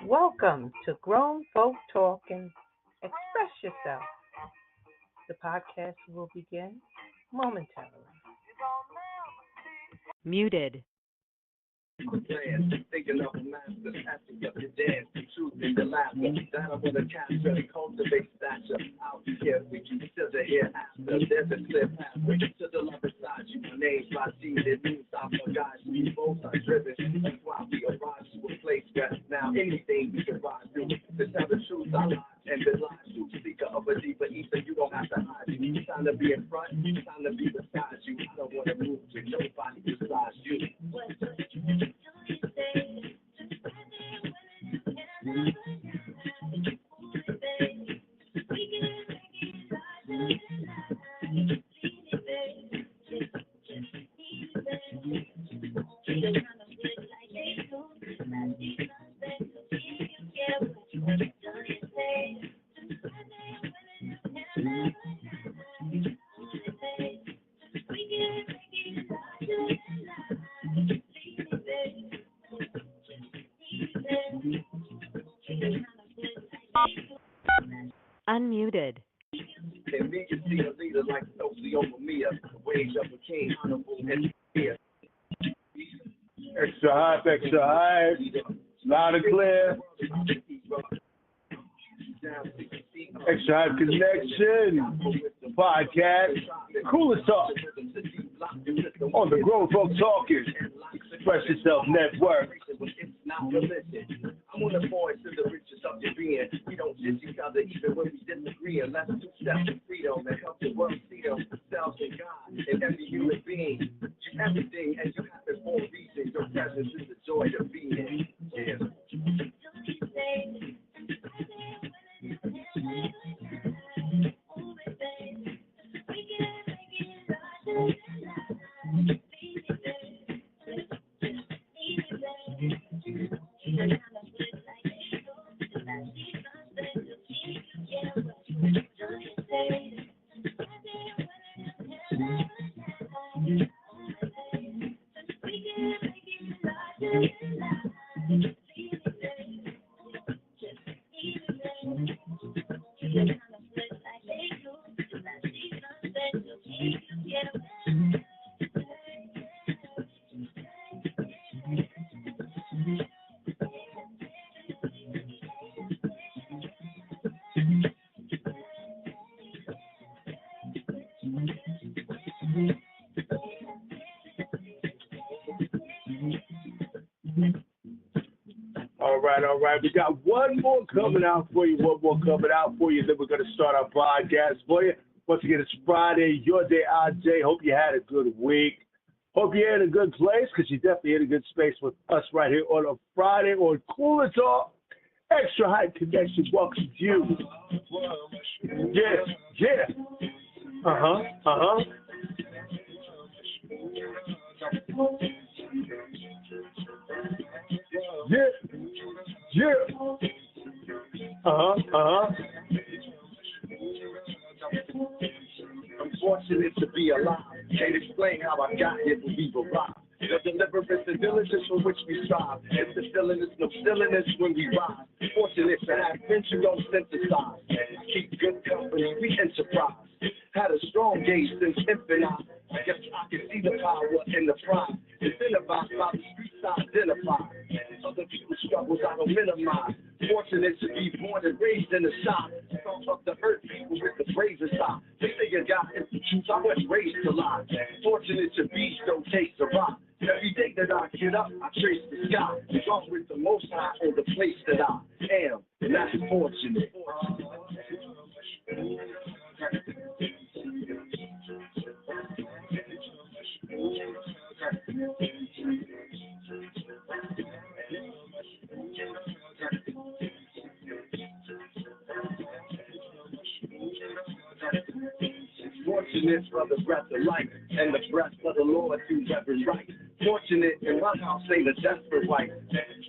Welcome to Grown Folk Talking. Express yourself. The podcast will begin momentarily. Muted. Thinking of a master, asking up your dance, the truth in the laughter. That I want to capture and cultivate stature. Out here with you till the hereafter. There's a clear pathway to the love beside you. My name's Rashid, it means I forgot you. We both are driven. That's why we arrived to a place where now anything we can rise through. To tell the truth, I lie and the lies to seeker of a deeper ether. You don't have to hide you. It's time to be in front, it's time to be beside you. I don't want to move with nobody besides you. Unmuted. And me can see a leader like Halsey over Mia, wage up a king, honorable and fear. Xtra-Hype, loud and clear. Xtra-Hype Connection, podcast, coolest talk on the Grown Folk Talking, Express Yourself Network. I'm on the voice of the riches of your being. We don't judge each other even when we disagree. Unless two steps of freedom and help the world see themselves in God and every human being. You're everything and you happen for a reason. Your presence is the joy of being. Yeah. All right. We got one more coming out for you. Then we're going to start our podcast for you. Once again, it's Friday, your day, our day. Hope you had a good week. Hope you're in a good place because you're definitely in a good space with us right here on a Friday on Cooler Talk. Xtra-Hype Connection welcomes you. Yeah. Yeah. I'm fortunate to be alive. Can't explain how I got here, but we've arrived. The deliverance and diligence for which we strive. It's the silliness, no silliness when we rise. Fortunate to have friends who don't synthesize. Keep good company, we enterprise. Had a strong gauge since infant. I guess I can see the power in the pride. Incentivized by the streets I identify. Other people's struggles I don't minimize. Fortunate to be born and raised in the shop. Some of the earth people with the brazen side. They say you got is the truth, I was raised to lie. Fortunate to be, don't taste the rock. Every day that I get up, I trace the sky. Gone with the most high on the place that I am. And that's fortunate. Fortunate for the breath of life and the breath of the Lord through every right. Fortunate in my house ain't a desperate wife.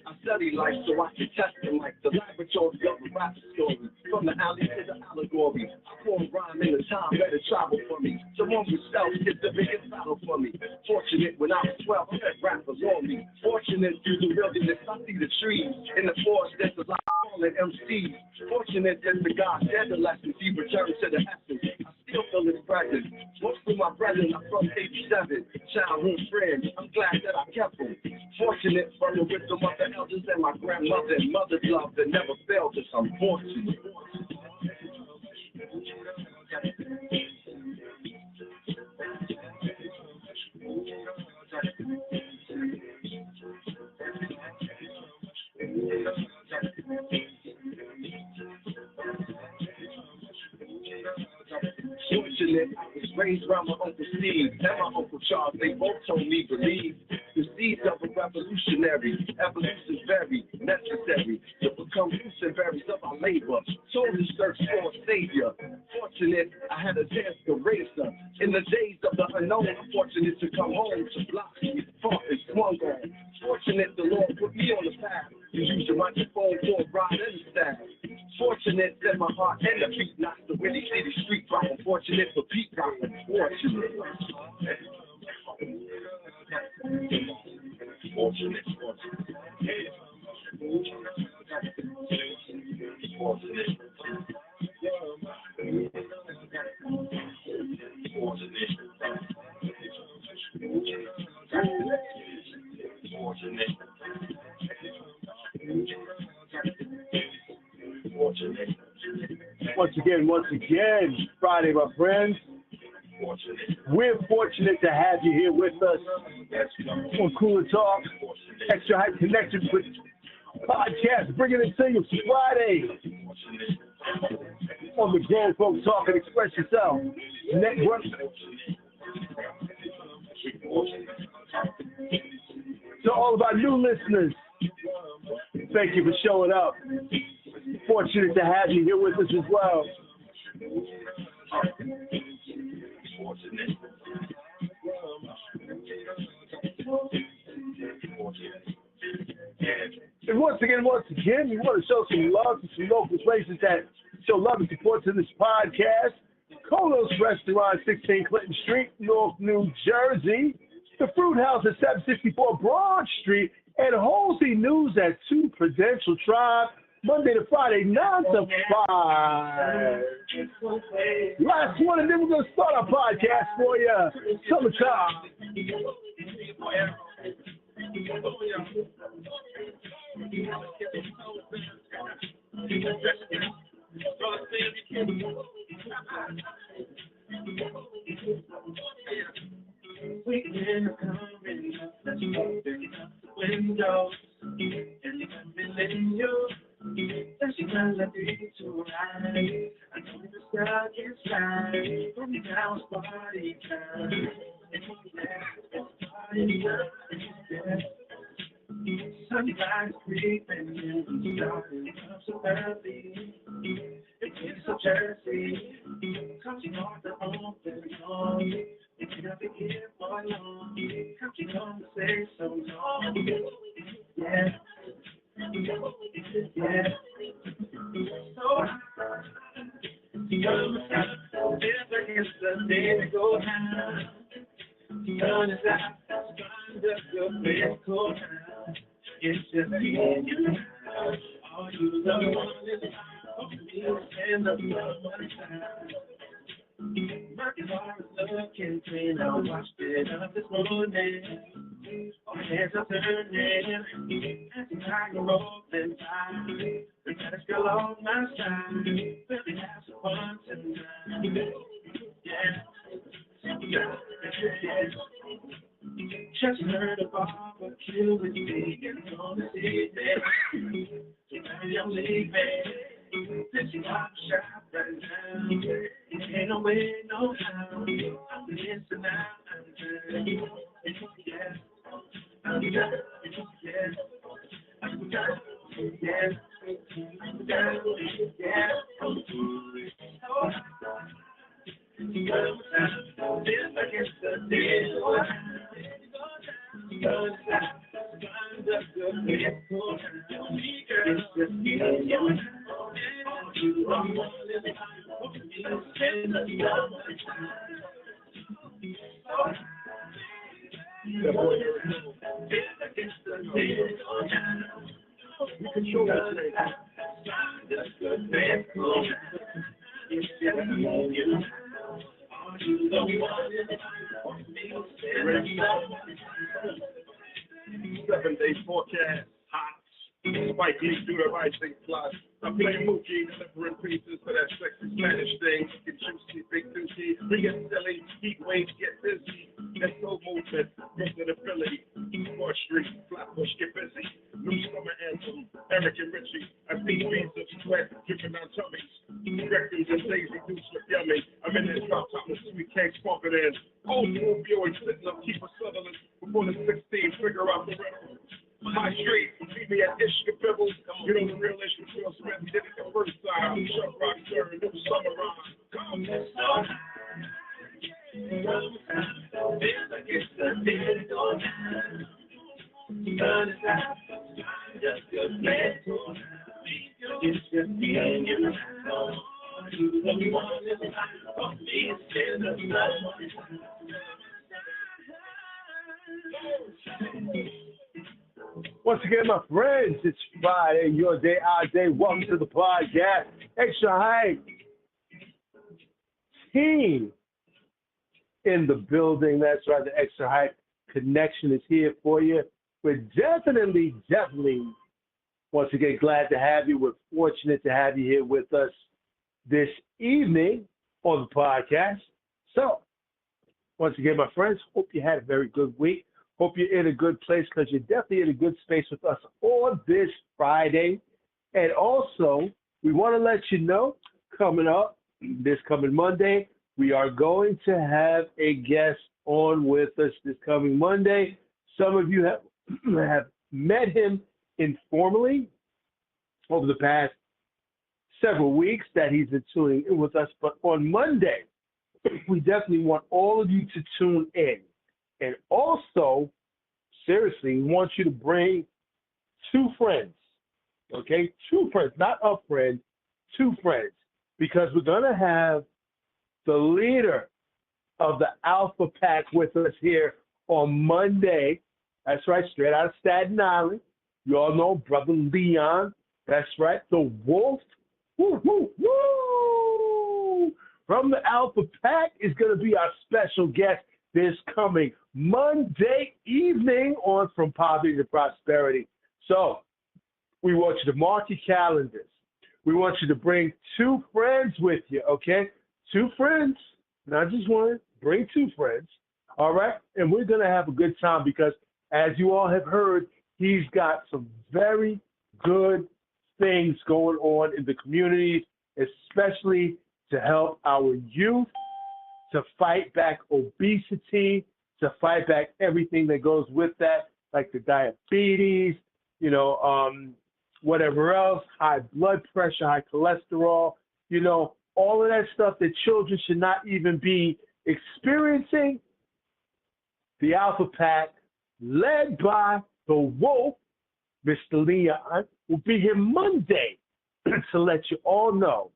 I study life so I can test it like the laboratory of a rap story. From the alley to the allegory, I pour rhyme in the time, let it travel for me. Someone with self is the biggest battle for me. Fortunate when I was 12, I had rappers on me. Fortunate through the wilderness, I see the trees. In the forest, there's a lot of fallen MCs. Fortunate that the God said the lessons, he returned to the essence. I still feel his presence. Most of my brethren are from 87, childhood friends. I'm glad that I kept them. Fortunate from the wisdom of the elders and my grandmother and mother's love that never failed us. I'm fortunate. Fortunate, I was raised around my Uncle Steve and my Uncle Charles. They both told me believe the seeds of a revolutionary. Evolution's very necessary to become roots and berries of our labor. Soul to search for a savior. Fortunate, I had a chance to raise her. In the days of the unknown, I'm fortunate to come home to block fought and swung on. Fortunate, the Lord put me on the path to use the microphone for a ride and a stab. Fortunate that my heart and the beat knocks the Windy City street rock. I'm fortunate for Pete Rock. Fortunate. Fortunate. Once again, Friday, my friends. We're fortunate to have you here with us on Cooler Talk, Xtra-Hype Connection with podcast, bringing it to you Friday on the Grown Folk Talk and Express Yourself Network. To all of our new listeners, thank you for showing up. Fortunate to have you here with us as well. And once again, we want to show some love to some local places that show love and support to this podcast. Konoz Restaurant, 16 Clinton Street, Newark, New Jersey. The Fruit House at 764 Broad Street. And Halsey News at 2 Prudential Drive. Monday to Friday, 9 to 5. Last one, and then we're going to start our podcast for you. Summertime. Weekend coming up, let's open up the windows and let me let you. That's gonna be too right. I know the stuck inside. From now it's party time. It's party time. Sometimes creeping in and starting up so early. It's so Jersey. Cause you know the open door. It's gonna be here for long. Cause you come to say so long. Yeah. Yeah. So never gets the day to go down. Sun is out, under the physical time. It's just me and you. All you love is me and the love one time. My car is looking clean. I washed it up this morning. All hands are turning. As the time rolling by. The baddest girl on my side. Really have some fun tonight. Yeah. Yeah. Just heard a barbecue is vegan on the evening. Tonight I'm leaving. This is hot shop right now. Ain't no way, no how. I'm missing out. Yeah. I'm done. Yeah. I'm done. Yeah. I'm done. Yeah. This against the deal. It's just me and you. That boy we control that Seven-day forecast, hot. Spike Lee do the right thing plus. I play Mookie, delivering pieces for that sexy Spanish thing. Get juicy, big dookie. We get silly, heat waves get busy. That's no movement, Brooklyn to Philly. 4th Street, Flatbush, get busy. New summer anthem, Eric and Richie. I see beads of sweat dripping on tummies. Rectums and days reduced with yummy. I'm in this drop top with sweet cakes pumping in. Old school Buick sitting up, keep a Sutherland. Before the 16, figure out the riddle. My street, meet me at Ishka Pibbles. You know the real issue, Phil Smith did it the first time. Chuck Rock, sir, new summer rhyme. Come on. Feels like it's the day going down. Sun is out, just a place for now. It's just me and you now. Do what we want in life. For me, it's still the sun. Once again, my friends, it's Friday, your day, our day. Welcome to the podcast. Xtra-Hype team in the building. That's right, the Xtra-Hype Connection is here for you. We're definitely, once again, glad to have you. We're fortunate to have you here with us this evening on the podcast. So, once again, my friends, hope you had a very good week. Hope you're in a good place because you're definitely in a good space with us on this Friday. And also, we want to let you know, coming up, this coming Monday, we are going to have a guest on with us this coming Monday. Some of you have met him informally over the past several weeks that he's been tuning in with us. But on Monday, we definitely want all of you to tune in. And also, seriously, we want you to bring 2 friends, okay? 2 friends, not a friend, 2 friends, because we're going to have the leader of the Alpha Pack with us here on Monday. That's right, straight out of Staten Island. You all know Brother Leon. That's right, the Wolf. Woo, woo, woo! From the Alpha Pack is going to be our special guest this coming Monday evening on From Poverty to Prosperity. So we want you to mark your calendars. We want you to bring 2 friends with you, okay? 2 friends, not just one. Bring 2 friends, all right? And we're going to have a good time because, as you all have heard, he's got some very good things going on in the community, especially to help our youth, to fight back obesity, to fight back everything that goes with that, like the diabetes, whatever else, high blood pressure, high cholesterol, all of that stuff that children should not even be experiencing. The Alpha Pack, led by the Wolf, Mr. Leon, will be here Monday to let you all know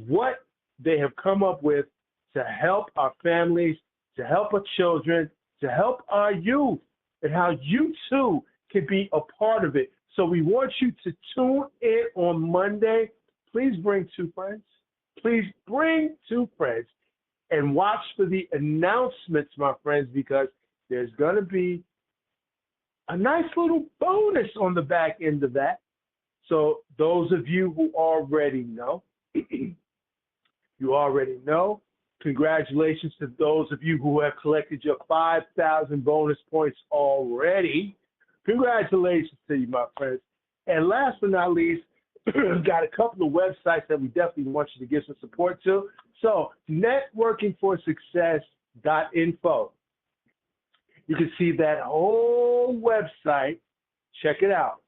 what they have come up with to help our families, to help our children, to help our youth, and how you too can be a part of it. So we want you to tune in on Monday. Please bring 2 friends. Please bring 2 friends and watch for the announcements, my friends, because there's going to be a nice little bonus on the back end of that. So those of you who already know, you already know. Congratulations to those of you who have collected your 5,000 bonus points already. Congratulations to you, my friends. And last but not least, we've got a couple of websites that we definitely want you to give some support to. So, networkingforsuccess.info. You can see that whole website. Check it out.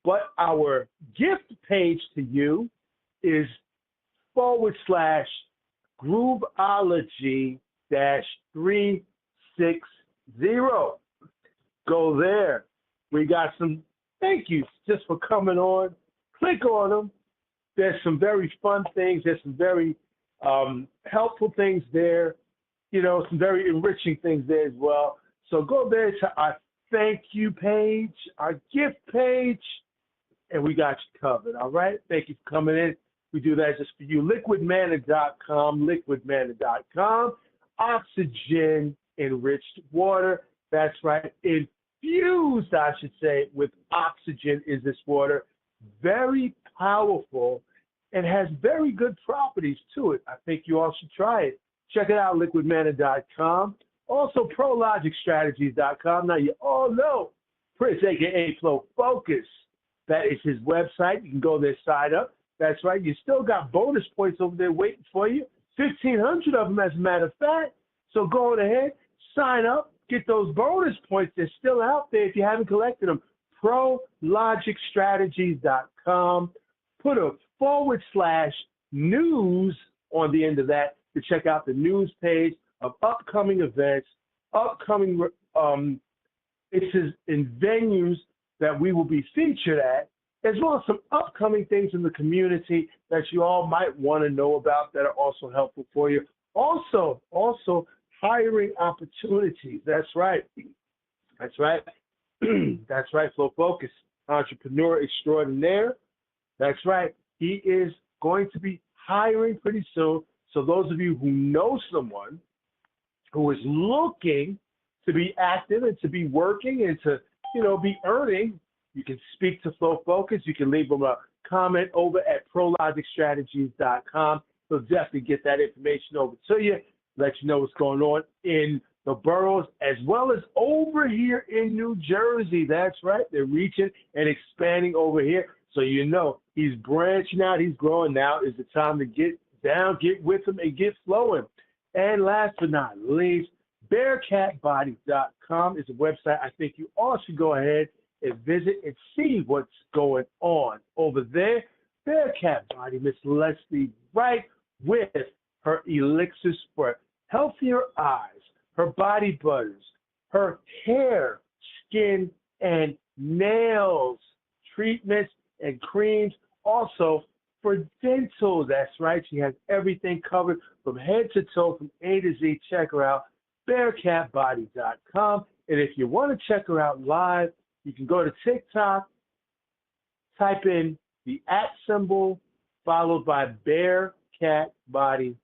But our gift page to you is /Grooveology-360. Go there. We got some thank yous just for coming on. Click on them. There's some very fun things. There's some very Helpful things there, some very enriching things there as well. So go there to our thank you page, our gift page, and we got you covered, all right? Thank you for coming in. We do that just for you. Liquidmanna.com, oxygen enriched water. That's right. Infused, I should say, with oxygen is this water. Very powerful and has very good properties to it. I think you all should try it. Check it out, liquidmanna.com. Also, prologicstrategies.com. Now, you all know Prince, a.k.a. Flow Focus. That is his website. You can go there, sign up. That's right. You still got bonus points over there waiting for you. 1,500 of them, as a matter of fact. So go on ahead, sign up, get those bonus points. They're still out there if you haven't collected them. prologicstrategies.com. Put a /news on the end of that to check out the news page of upcoming events, upcoming in venues that we will be featured at, as well as some upcoming things in the community that you all might want to know about that are also helpful for you. Also hiring opportunities. That's right. That's right. That's right, Flow Focus, entrepreneur extraordinaire. That's right. He is going to be hiring pretty soon. So those of you who know someone who is looking to be active and to be working and to, be earning, you can speak to Flow Focus. You can leave them a comment over at prologicstrategies.com. He'll definitely get that information over to you, let you know what's going on in the boroughs, as well as over here in New Jersey. That's right. They're reaching and expanding over here. So he's branching out, he's growing. Now is the time to get down, get with him, and get flowing. And last but not least, bearcatbody.com is a website I think you all should go ahead and visit and see what's going on over there. Bearcat Body, Miss Leslie Wright, with her elixirs for healthier eyes, her body butters, her hair, skin, and nails treatments and creams. Also for dental, that's right. She has everything covered from head to toe, from A to Z. Check her out, bearcatbody.com. And if you want to check her out live, you can go to TikTok, type in the @ symbol followed by Bearcat Body.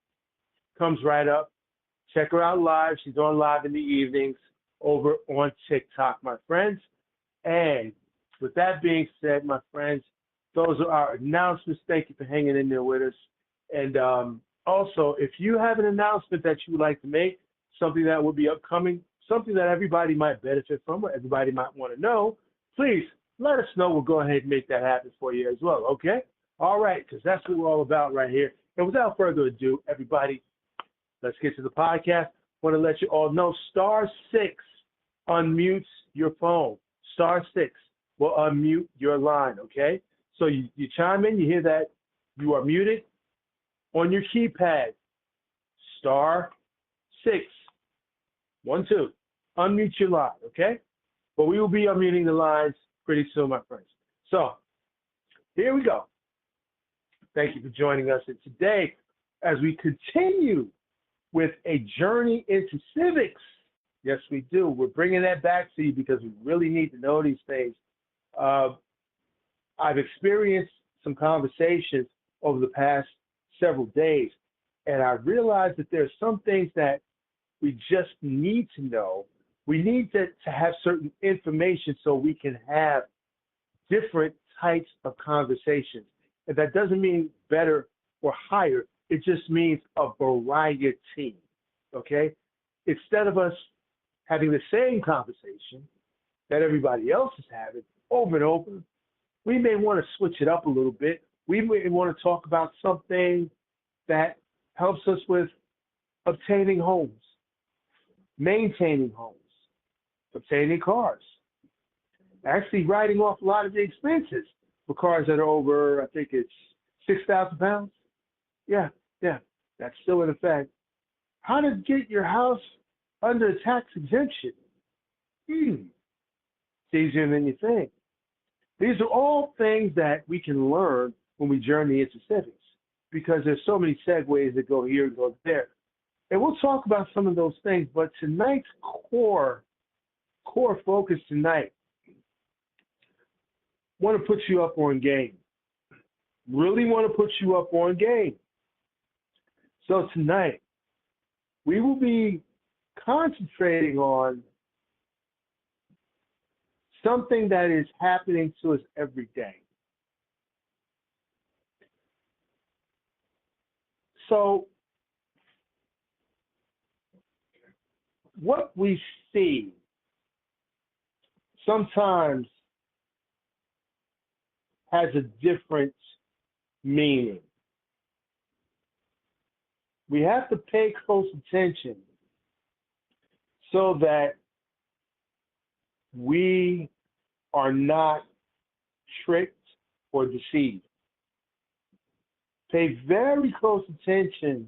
Comes right up. Check her out live. She's on live in the evenings over on TikTok, my friends. And with that being said, my friends, those are our announcements. Thank you for hanging in there with us. And also, if you have an announcement that you would like to make, something that will be upcoming, something that everybody might benefit from or everybody might want to know, please let us know. We'll go ahead and make that happen for you as well, okay? All right, because that's what we're all about right here. And without further ado, everybody, let's get to the podcast. I want to let you all know *6 unmutes your phone. *6 will unmute your line, okay? So you chime in, you hear that you are muted. On your keypad, *6, 1, 2, unmute your line, okay? But we will be unmuting the lines pretty soon, my friends. So here we go. Thank you for joining us today as we continue with a journey into civics. Yes, we do. We're bringing that back to you because we really need to know these things. I've experienced some conversations over the past several days, and I realized that there's some things that we just need to know. We need to have certain information so we can have different types of conversations. And that doesn't mean better or higher. It just means a variety, okay? Instead of us having the same conversation that everybody else is having over and over, we may want to switch it up a little bit. We may want to talk about something that helps us with obtaining homes, maintaining homes, obtaining cars, actually writing off a lot of the expenses for cars that are over, I think it's 6,000 pounds. Yeah, that's still in effect. How to get your house under tax exemption. It's easier than you think. These are all things that we can learn when we journey into civics. because there's so many segues that go here and go there. And we'll talk about some of those things, but tonight's core focus tonight, want to put you up on game. Really want to put you up on game. So tonight, we will be concentrating on something that is happening to us every day. So, what we see sometimes has a different meaning. We have to pay close attention so that we are not tricked or deceived. Pay very close attention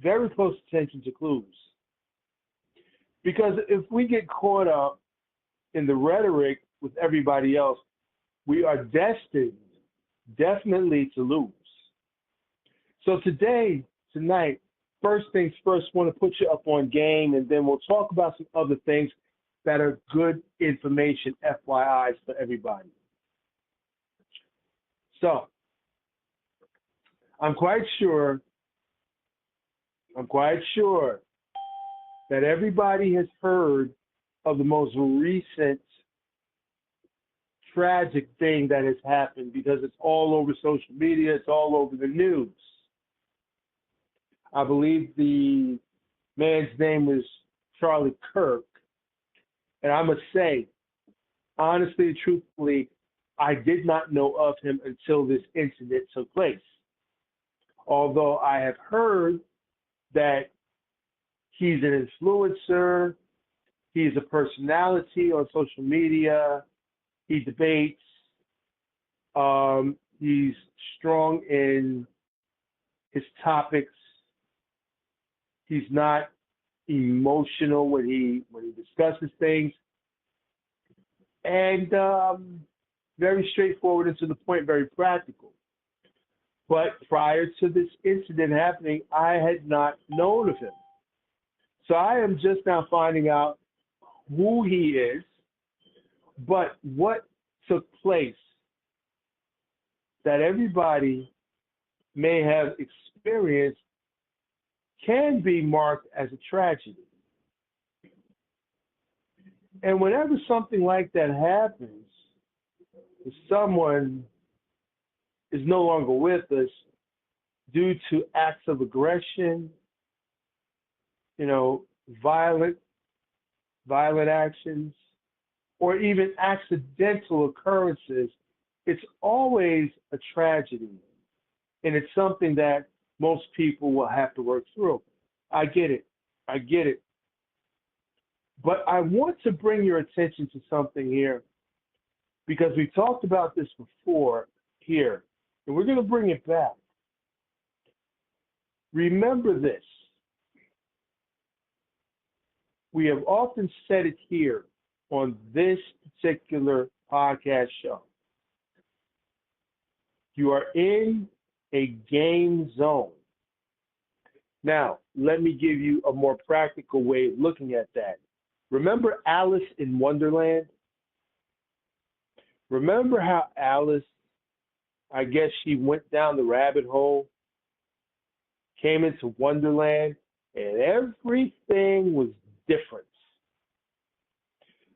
to clues. Because if we get caught up in the rhetoric with everybody else, we are destined definitely to lose. So tonight, first things first, want to put you up on game, and then we'll talk about some other things that are good information, FYIs for everybody. So, I'm quite sure that everybody has heard of the most recent tragic thing that has happened, because it's all over social media, it's all over the news. I believe the man's name is Charlie Kirk. And I must say, honestly, truthfully, I did not know of him until this incident took place. Although I have heard that he's an influencer, he's a personality on social media, he debates, he's strong in his topics, he's not emotional when he discusses things, and very straightforward and to the point, very practical. But prior to this incident happening, I had not known of him. So I am just now finding out who he is, but what took place that everybody may have experienced can be marked as a tragedy. And whenever something like that happens, if someone is no longer with us due to acts of aggression, violent actions, or even accidental occurrences, it's always a tragedy. And it's something that most people will have to work through. I get it. But I want to bring your attention to something here, because we talked about this before here, and we're going to bring it back. Remember this. We have often said it here on this particular podcast show. You are in a game zone. Now, let me give you a more practical way of looking at that. Remember Alice in Wonderland? Remember how Alice, I guess she went down the rabbit hole, came into Wonderland, and everything was different.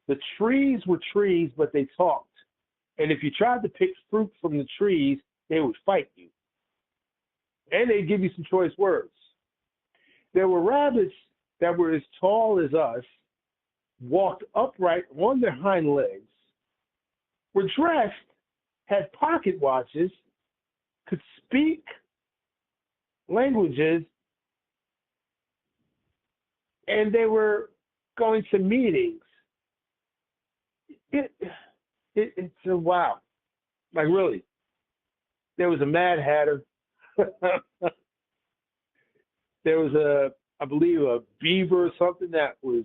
The trees were trees, but they talked. And if you tried to pick fruit from the trees, they would fight you. And they'd give you some choice words. There were rabbits that were as tall as us, walked upright on their hind legs, were dressed, had pocket watches, could speak languages, and they were going to meetings. It's a wow. Like, really. There was a Mad Hatter. There was I believe a beaver or something that was,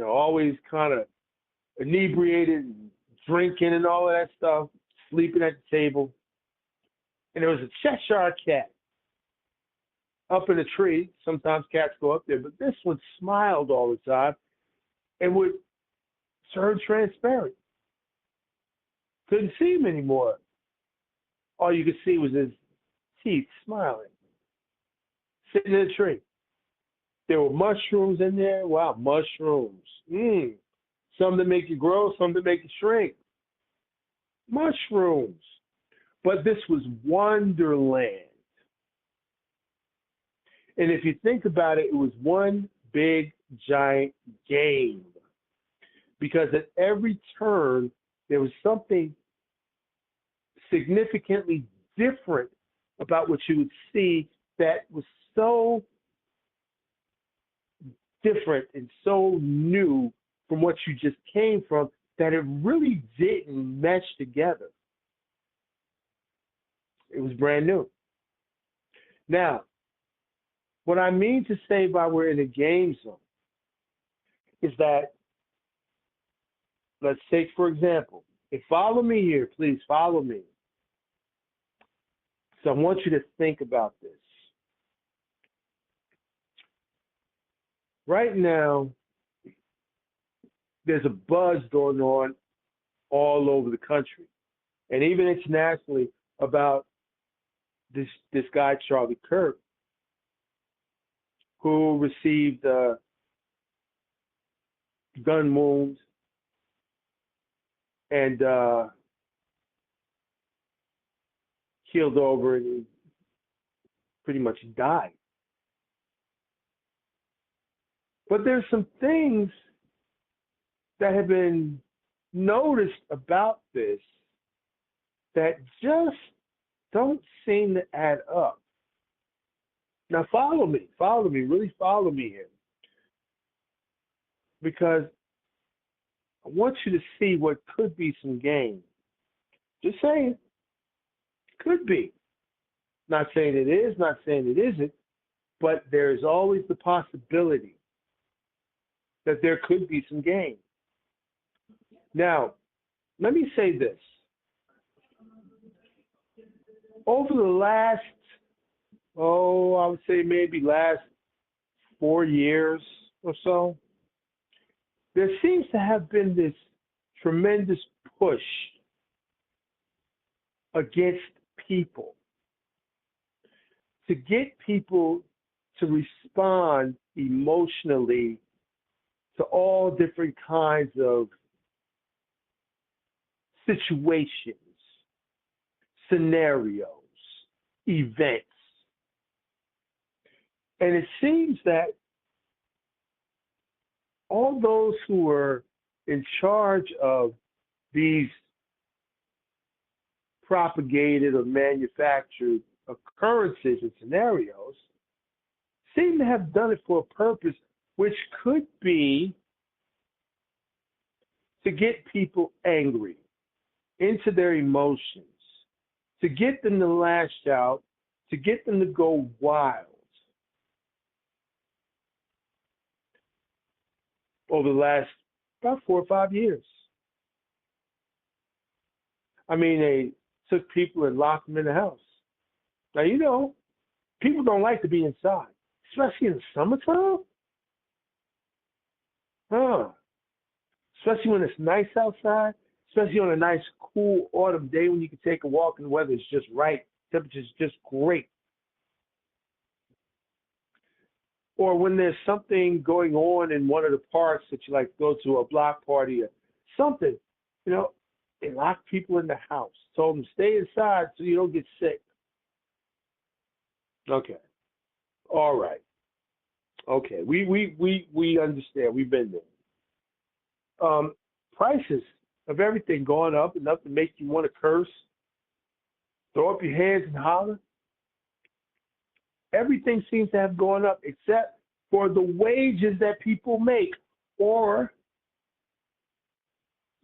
always kind of inebriated and drinking and all of that stuff, sleeping at the table. and there was a Cheshire cat up in a tree. Sometimes cats go up there, but this one smiled all the time and would turn transparent. Couldn't see him anymore. All you could see was his teeth smiling, sitting in a tree. There were mushrooms in there. Wow, mushrooms. Some that make you grow, some that make you shrink. Mushrooms. But this was Wonderland. And if you think about it, it was one big, giant game. Because at every turn, there was something significantly different about what you would see that was so different and so new from what you just came from that it really didn't mesh together. It was brand new. Now, what I mean to say by we're in a game zone is that, let's take, for example, and follow me here, please follow me. So I want you to think about this. Right now, there's a buzz going on all over the country, and even internationally, about this guy, Charlie Kirk, who received gun wounds and keeled over, and he pretty much died. But there's some things that have been noticed about this that just don't seem to add up. Now follow me, really follow me here. Because I want you to see what could be some game. Just saying, could be. Not saying it is, not saying it isn't, but there's always the possibility that there could be some game. Now, let me say this. Over the last, I would say maybe last 4 years or so, there seems to have been this tremendous push against people, to get people to respond emotionally to all different kinds of situations, scenarios, events. And it seems that all those who are in charge of these propagated or manufactured occurrences and scenarios seem to have done it for a purpose, which could be to get people angry, into their emotions, to get them to lash out, to get them to go wild. Over the last about 4 or 5 years. I mean, they took people and locked them in the house. Now, you know, people don't like to be inside, especially in the summertime. Especially when it's nice outside, especially on a nice, cool autumn day when you can take a walk and the weather is just right, temperature's just great. Or when there's something going on in one of the parks that you like to go to, a block party or something, you know, they lock people in the house, told them stay inside so you don't get sick. Okay. All right. Okay. We understand. We've been there. Prices of everything going up enough to make you want to curse, throw up your hands and holler. Everything seems to have gone up except for the wages that people make or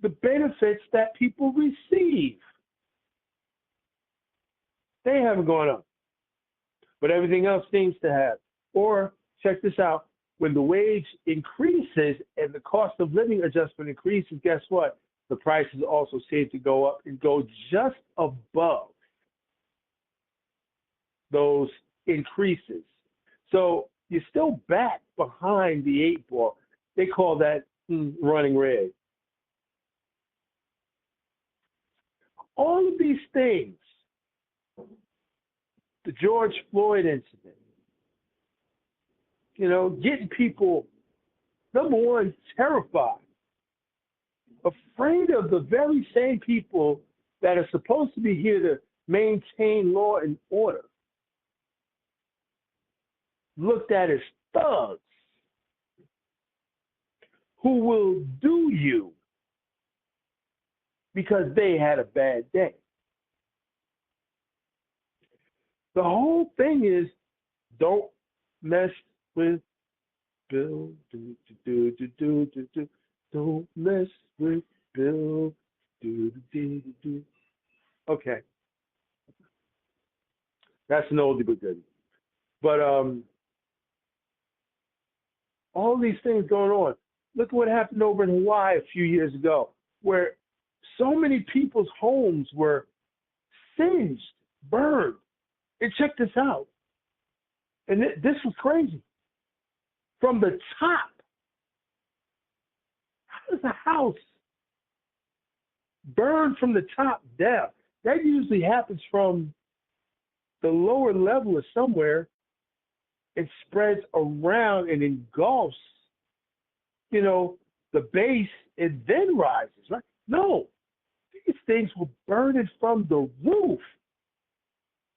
the benefits that people receive. They haven't gone up, but everything else seems to have. Or, check this out, when the wage increases and the cost of living adjustment increases, guess what? The prices also seem to go up and go just above those increases. So you're still back behind the 8 ball. They call that running red. All of these things, the George Floyd incident, getting people, number one, terrified, afraid of the very same people that are supposed to be here to maintain law and order, looked at as thugs who will do you because they had a bad day. The whole thing is, don't mess with Bill. Don't mess with Bill. Okay. That's an oldie but goodie. But all these things going on. Look at what happened over in Hawaii a few years ago, where so many people's homes were singed, burned. And check this out. And this was crazy. From the top, how does a house burn from the top down? That usually happens from the lower level of somewhere and spreads around and engulfs, the base and then rises, right? No, these things were burning from the roof,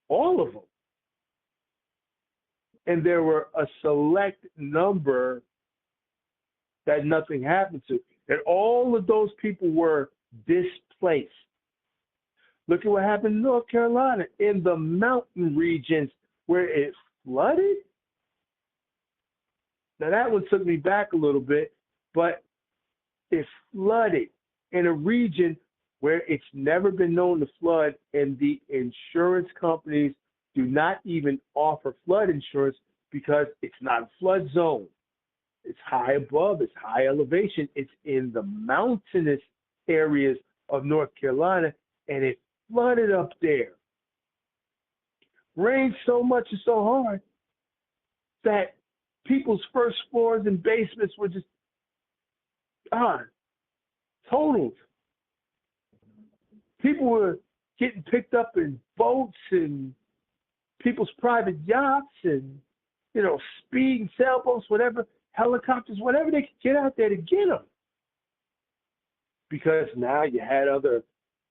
all of them. And there were a select number that nothing happened to. And all of those people were displaced. Look at what happened in North Carolina, in the mountain regions where it flooded. Now that one took me back a little bit, but it flooded in a region where it's never been known to flood, and the insurance companies do not even offer flood insurance because it's not a flood zone. It's high above, it's high elevation, it's in the mountainous areas of North Carolina, and it flooded up there. Rained so much and so hard that people's first floors and basements were just totaled. People were getting picked up in boats and people's private yachts and, speeding sailboats, whatever, helicopters, whatever they could get out there to get them. Because now you had other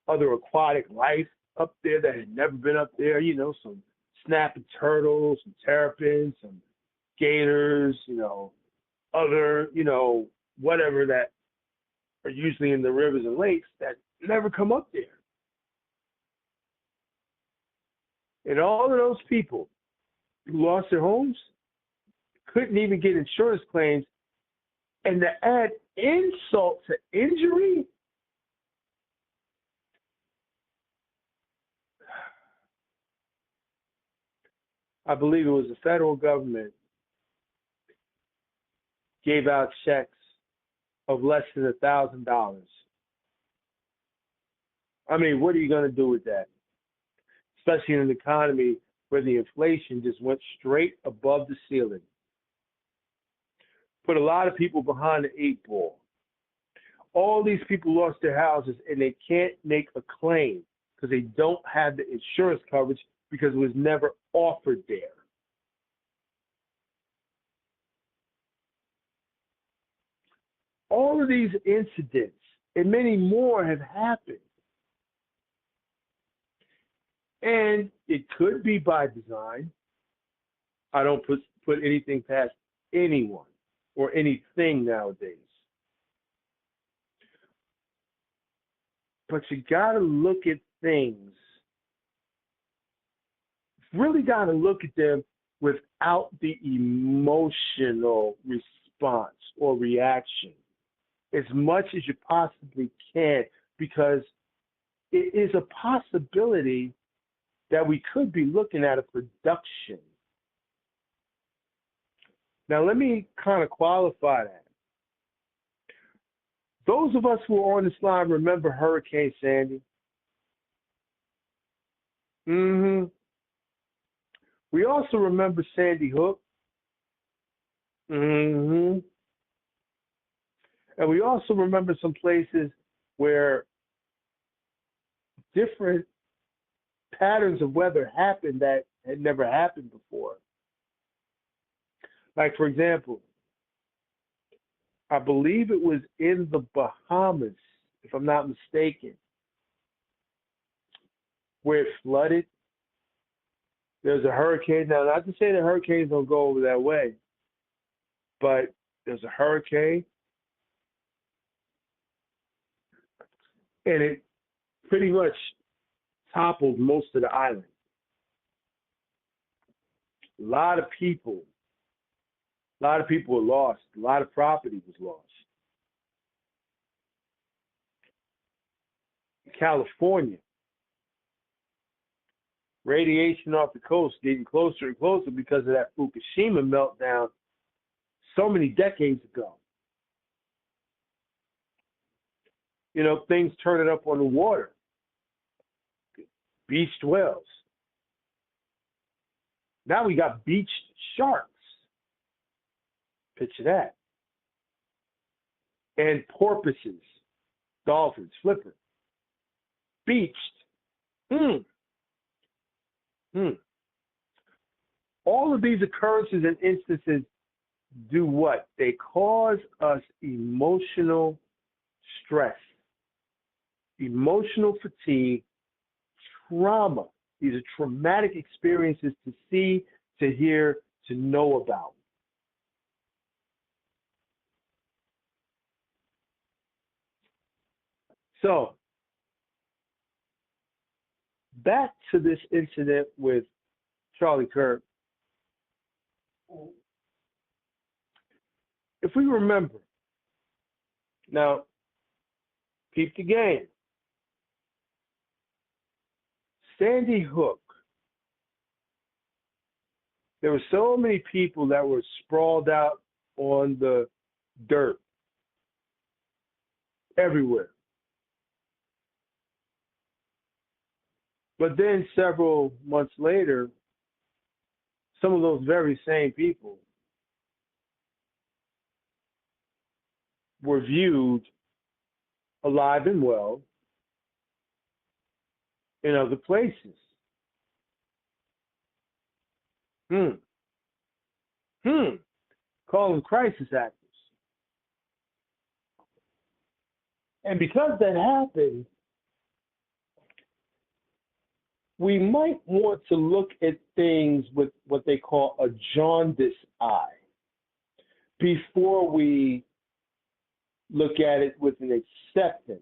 aquatic life up there that had never been up there, some snapping turtles, some terrapins, some gators, other, whatever that are usually in the rivers and lakes that never come up there. And all of those people who lost their homes couldn't even get insurance claims. And to add insult to injury, I believe it was the federal government gave out checks of less than $1,000. I mean, what are you going to do with that? Especially in an economy where the inflation just went straight above the ceiling. Put a lot of people behind the 8 ball. All these people lost their houses and they can't make a claim because they don't have the insurance coverage because it was never offered there. All of these incidents and many more have happened. And it could be by design. I don't put anything past anyone or anything nowadays. But you got to look at things, really got to look at them without the emotional response or reaction as much as you possibly can, because it is a possibility that we could be looking at a production. Now, let me kind of qualify that. Those of us who are on this line remember Hurricane Sandy. We also remember Sandy Hook. And we also remember some places where different patterns of weather happened that had never happened before. Like, for example, I believe it was in the Bahamas, if I'm not mistaken, where it flooded. There's a hurricane. Now, not to say that hurricanes don't go over that way, but there's a hurricane, and it pretty much toppled most of the island. A lot of people were lost. A lot of property was lost. California, radiation off the coast getting closer and closer because of that Fukushima meltdown so many decades ago. You know, things turning up on the water. Beached whales. Now we got beached sharks. Picture that. And porpoises, dolphins, flipper. Beached. All of these occurrences and instances do what? They cause us emotional stress, emotional fatigue, trauma. These are traumatic experiences to see, to hear, to know about. So, back to this incident with Charlie Kirk. If we remember, now, keep the game. Sandy Hook, there were so many people that were sprawled out on the dirt everywhere. But then several months later, some of those very same people were viewed alive and well in other places. Call them crisis actors. And because that happened, we might want to look at things with what they call a jaundice eye before we look at it with an acceptance.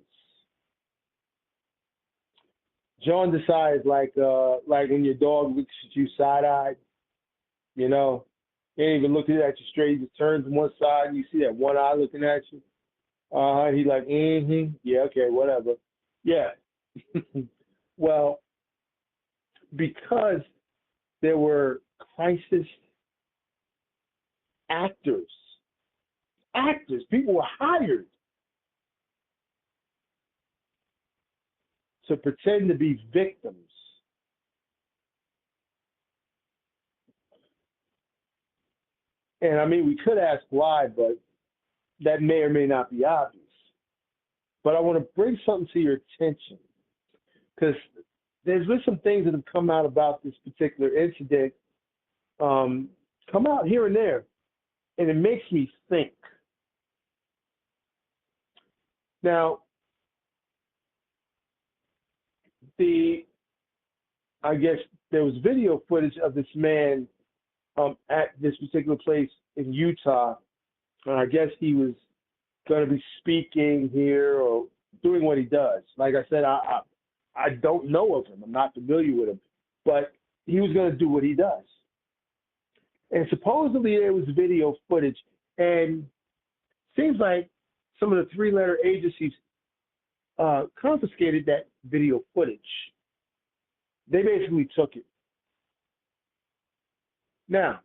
Jaundice eye is like when your dog looks at you side-eyed, you know, he ain't even looking at you straight, he just turns to one side and you see that one eye looking at you. He's like, yeah, okay, whatever. Yeah. Well, because there were crisis actors, people were hired to pretend to be victims. And I mean, we could ask why, but that may or may not be obvious. But I want to bring something to your attention because there's been some things that have come out about this particular incident, come out here and there, and it makes me think. Now, I guess there was video footage of this man at this particular place in Utah, and I guess he was going to be speaking here or doing what he does. Like I said, I don't know of him. I'm not familiar with him. But he was going to do what he does. And supposedly there was video footage. And seems like some of the three-letter agencies confiscated that video footage. They basically took it. Now,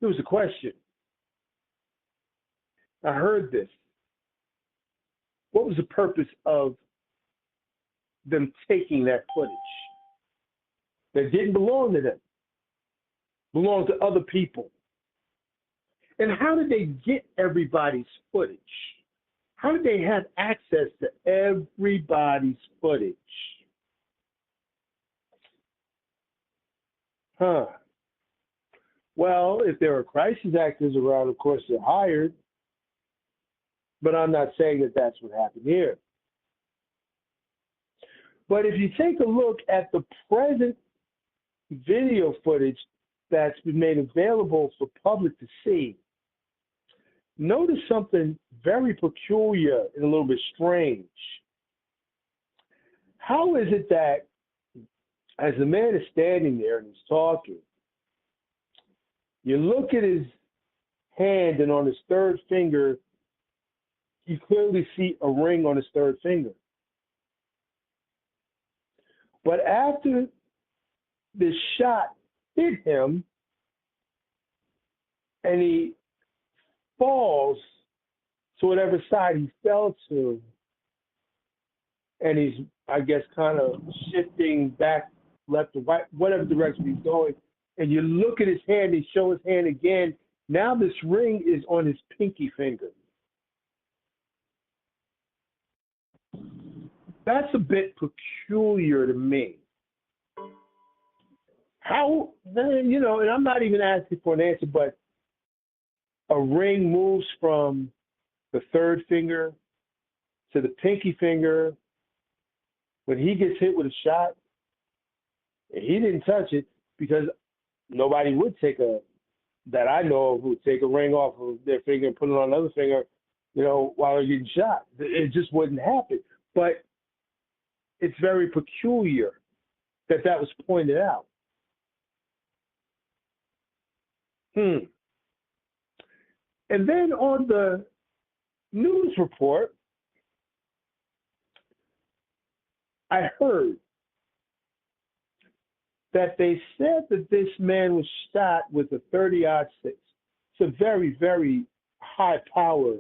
there was a question. I heard this. What was the purpose of them taking that footage that didn't belong to them? belong to other people. And how did they get everybody's footage? How did they have access to everybody's footage? Well, if there are crisis actors around, of course they're hired. But I'm not saying that that's what happened here. But if you take a look at the present video footage that's been made available for public to see, notice something very peculiar and a little bit strange. How is it that as the man is standing there and he's talking, you look at his hand, and on his third finger, you clearly see a ring on his third finger. But after the shot hit him and he falls to whatever side he fell to, and he's, I guess, kind of shifting back left to right, whatever direction he's going, and you look at his hand and show his hand again, now this ring is on his pinky finger. That's a bit peculiar to me. How, you know, and I'm not even asking for an answer, but a ring moves from the third finger to the pinky finger. When he gets hit with a shot, and he didn't touch it because nobody would take that I know of, would take a ring off of their finger and put it on another finger, you know, while they're getting shot. It just wouldn't happen. But it's very peculiar that was pointed out. And then on the news report, I heard that they said that this man was shot with a 30-06. It's a very, very high-power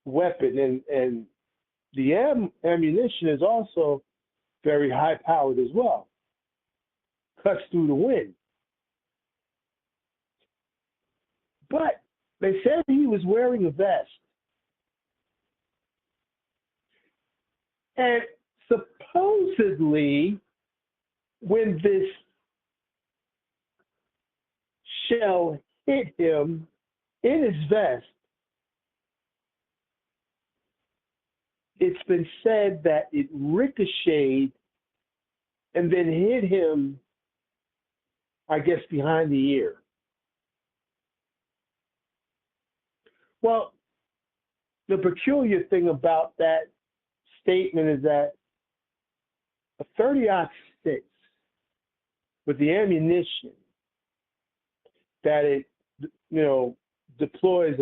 weapon, and the ammunition is also very high-powered as well. Cuts through the wind. But they said he was wearing a vest. And supposedly, when this shell hit him in his vest, it's been said that it ricocheted and then hit him, I guess, behind the ear. Well, the peculiar thing about that statement is that a 30-06 with the ammunition that it, you know, deploys,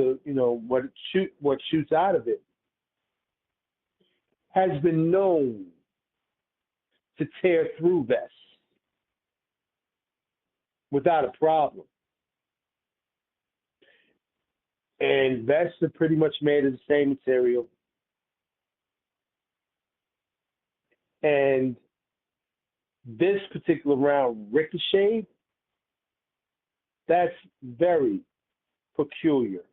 what shoots out of it, has been known to tear through vests without a problem. And vests are pretty much made of the same material. And this particular round ricocheted, that's very peculiar.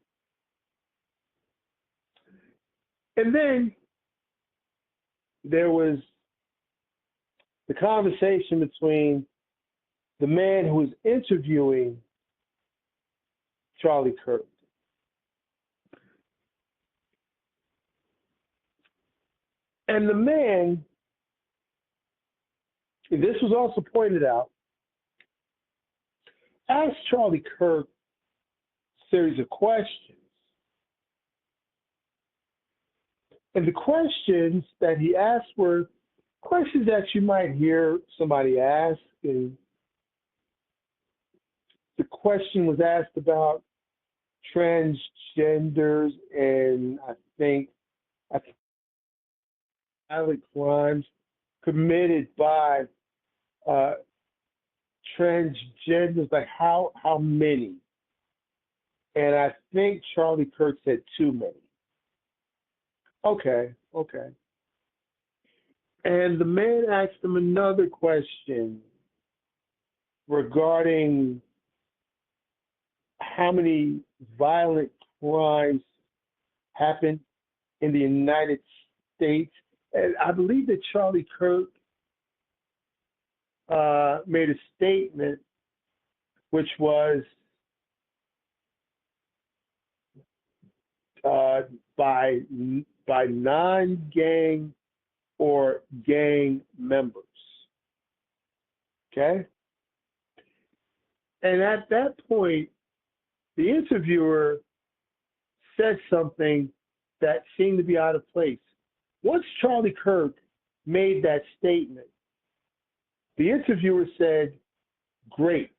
And then there was the conversation between the man who was interviewing Charlie Kirk. And the man, this was also pointed out, asked Charlie Kirk a series of questions. And the questions that he asked were questions that you might hear somebody ask. And the question was asked about transgenders and I think violent crimes committed by transgenders, like how many? And I think Charlie Kirk said too many. Okay. And the man asked him another question regarding how many violent crimes happen in the United States. And I believe that Charlie Kirk made a statement which was uh, by by non-gang or gang members. Okay, and at that point, the interviewer said something that seemed to be out of place. Once Charlie Kirk made that statement, the interviewer said, "Great,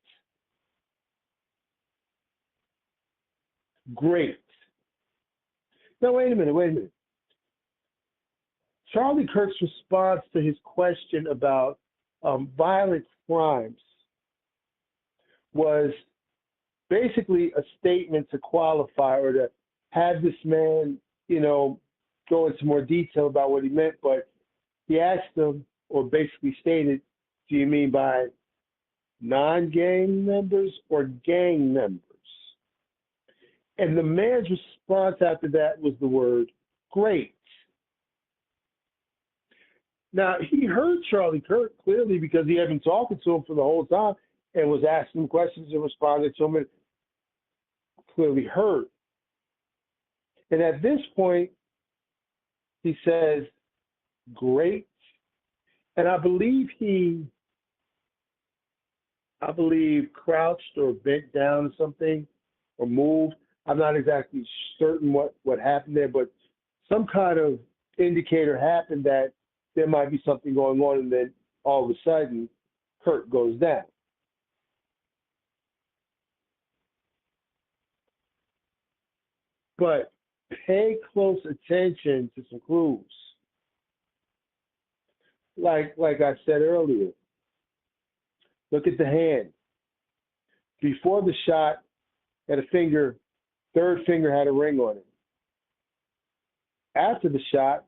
great." Now, wait a minute, wait a minute. Charlie Kirk's response to his question about violent crimes was basically a statement to qualify or to have this man, go into more detail about what he meant. But he asked him, or basically stated, do you mean by non-gang members or gang members? And the man's response after that was the word great. Now, he heard Charlie Kirk clearly because he had been talking to him for the whole time and was asking him questions and responding to him, and clearly heard. And at this point, he says, great. And I believe crouched or bent down or something or moved. I'm not exactly certain what happened there, but some kind of indicator happened that there might be something going on, and then all of a sudden, Kirk goes down. But pay close attention to some clues. Like I said earlier, look at the hand. Before the shot, had a finger, third finger had a ring on it. After the shot,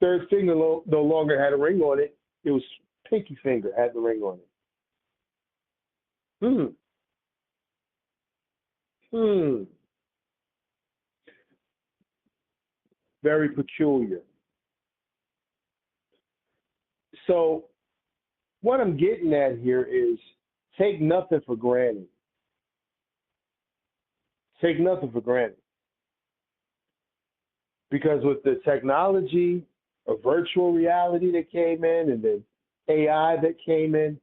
third finger no longer had a ring on it. It was pinky finger had the ring on it. Very peculiar. So what I'm getting at here is take nothing for granted. Take nothing for granted. Because with the technology of virtual reality that came in and the AI that came in,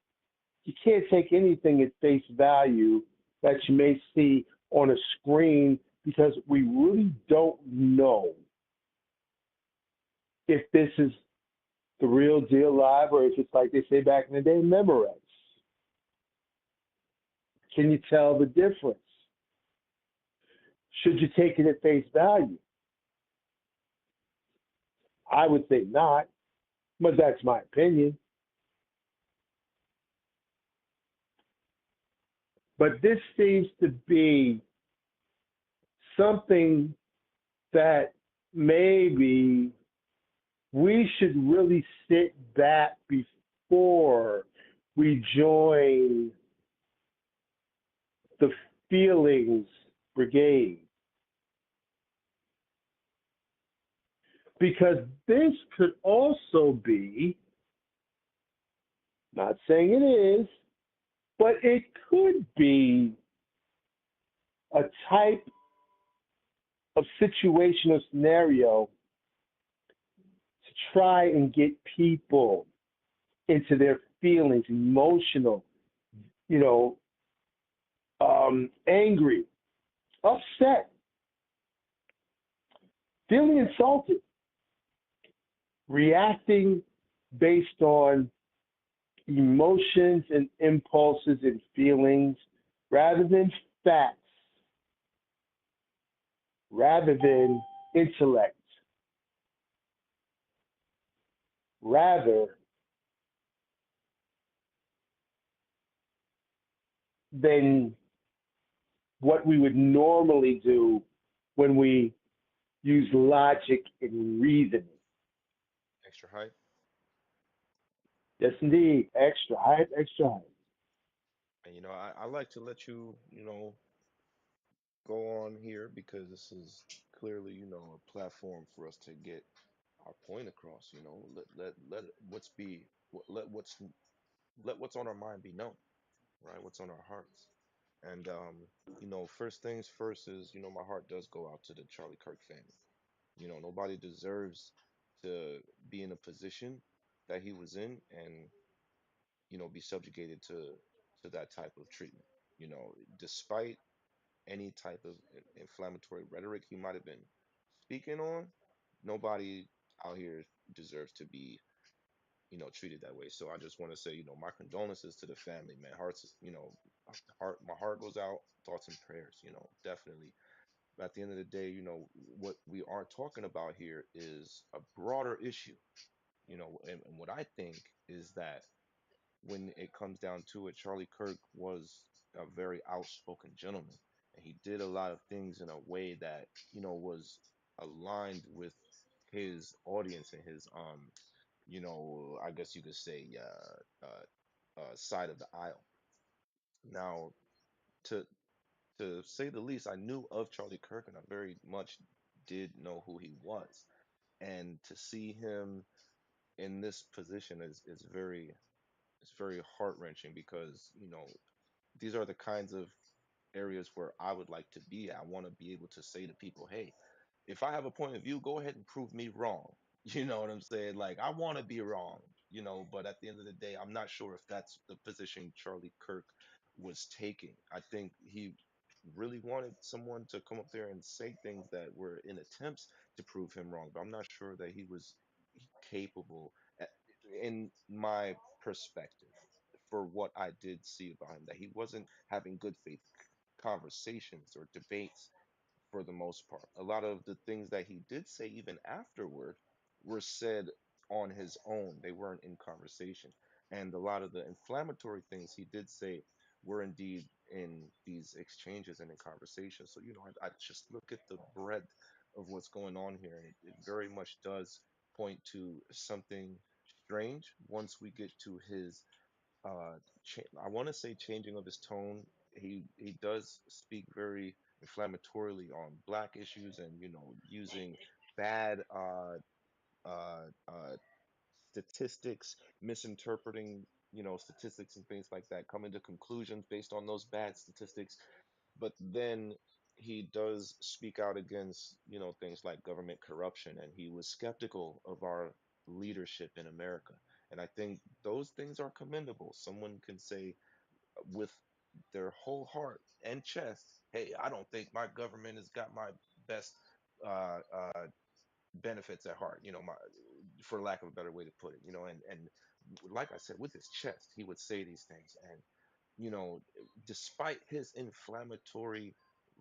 you can't take anything at face value that you may see on a screen because we really don't know if this is the real deal live or if it's like they say back in the day, Memorex. Can you tell the difference? Should you take it at face value? I would say not, but that's my opinion. But this seems to be something that maybe we should really sit back before we join the feelings brigade. Because this could also be, not saying it is, but it could be a type of situation or scenario to try and get people into their feelings, emotional, angry, upset, feeling insulted, reacting based on emotions and impulses and feelings rather than facts, rather than intellect, rather than what we would normally do when we use logic and reasoning. Extra hype. Yes, indeed. Extra hype, extra hype. And I like to let go on here because this is clearly, a platform for us to get our point across. Let what's be let what's on our mind be known, right? What's on our hearts. And first things first is, my heart does go out to the Charlie Kirk family. Nobody deserves to be in a position that he was in and, be subjugated to that type of treatment. Despite any type of inflammatory rhetoric he might have been speaking on, nobody out here deserves to be, treated that way. So I just want to say, my condolences to the family, man. Hearts, my heart goes out, thoughts and prayers, definitely. But at the end of the day, what we aren't talking about here is a broader issue, and what I think is that when it comes down to it, Charlie Kirk was a very outspoken gentleman, and he did a lot of things in a way that was aligned with his audience and his I guess you could say side of the aisle. Now, to to say the least, I knew of Charlie Kirk, and I very much did know who he was, and to see him in this position is very it's very heart wrenching because these are the kinds of areas where I would like to be. I want to be able to say to people, hey, if I have a point of view, go ahead and prove me wrong. You know what I'm saying? Like, I want to be wrong, but at the end of the day, I'm not sure if that's the position Charlie Kirk was taking. I think he really wanted someone to come up there and say things that were in attempts to prove him wrong, but I'm not sure that he was capable, in my perspective, for what I did see about him, that he wasn't having good faith conversations or debates for the most part. A lot of the things that he did say, even afterward, were said on his own. They weren't in conversation. And a lot of the inflammatory things he did say were indeed in these exchanges and in conversations. So, I just look at the breadth of what's going on here, and it very much does point to something strange once we get to his I want to say changing of his tone. He does speak very inflammatorily on black issues, and using bad statistics, misinterpreting statistics and things like that, coming to conclusions based on those bad statistics. But then he does speak out against things like government corruption, and he was skeptical of our leadership in America. And I think those things are commendable. Someone can say with their whole heart and chest, hey, I don't think my government has got my best uh, uh, benefits at heart, for lack of a better way to put it, and like I said, with his chest, he would say these things. And, you know, despite his inflammatory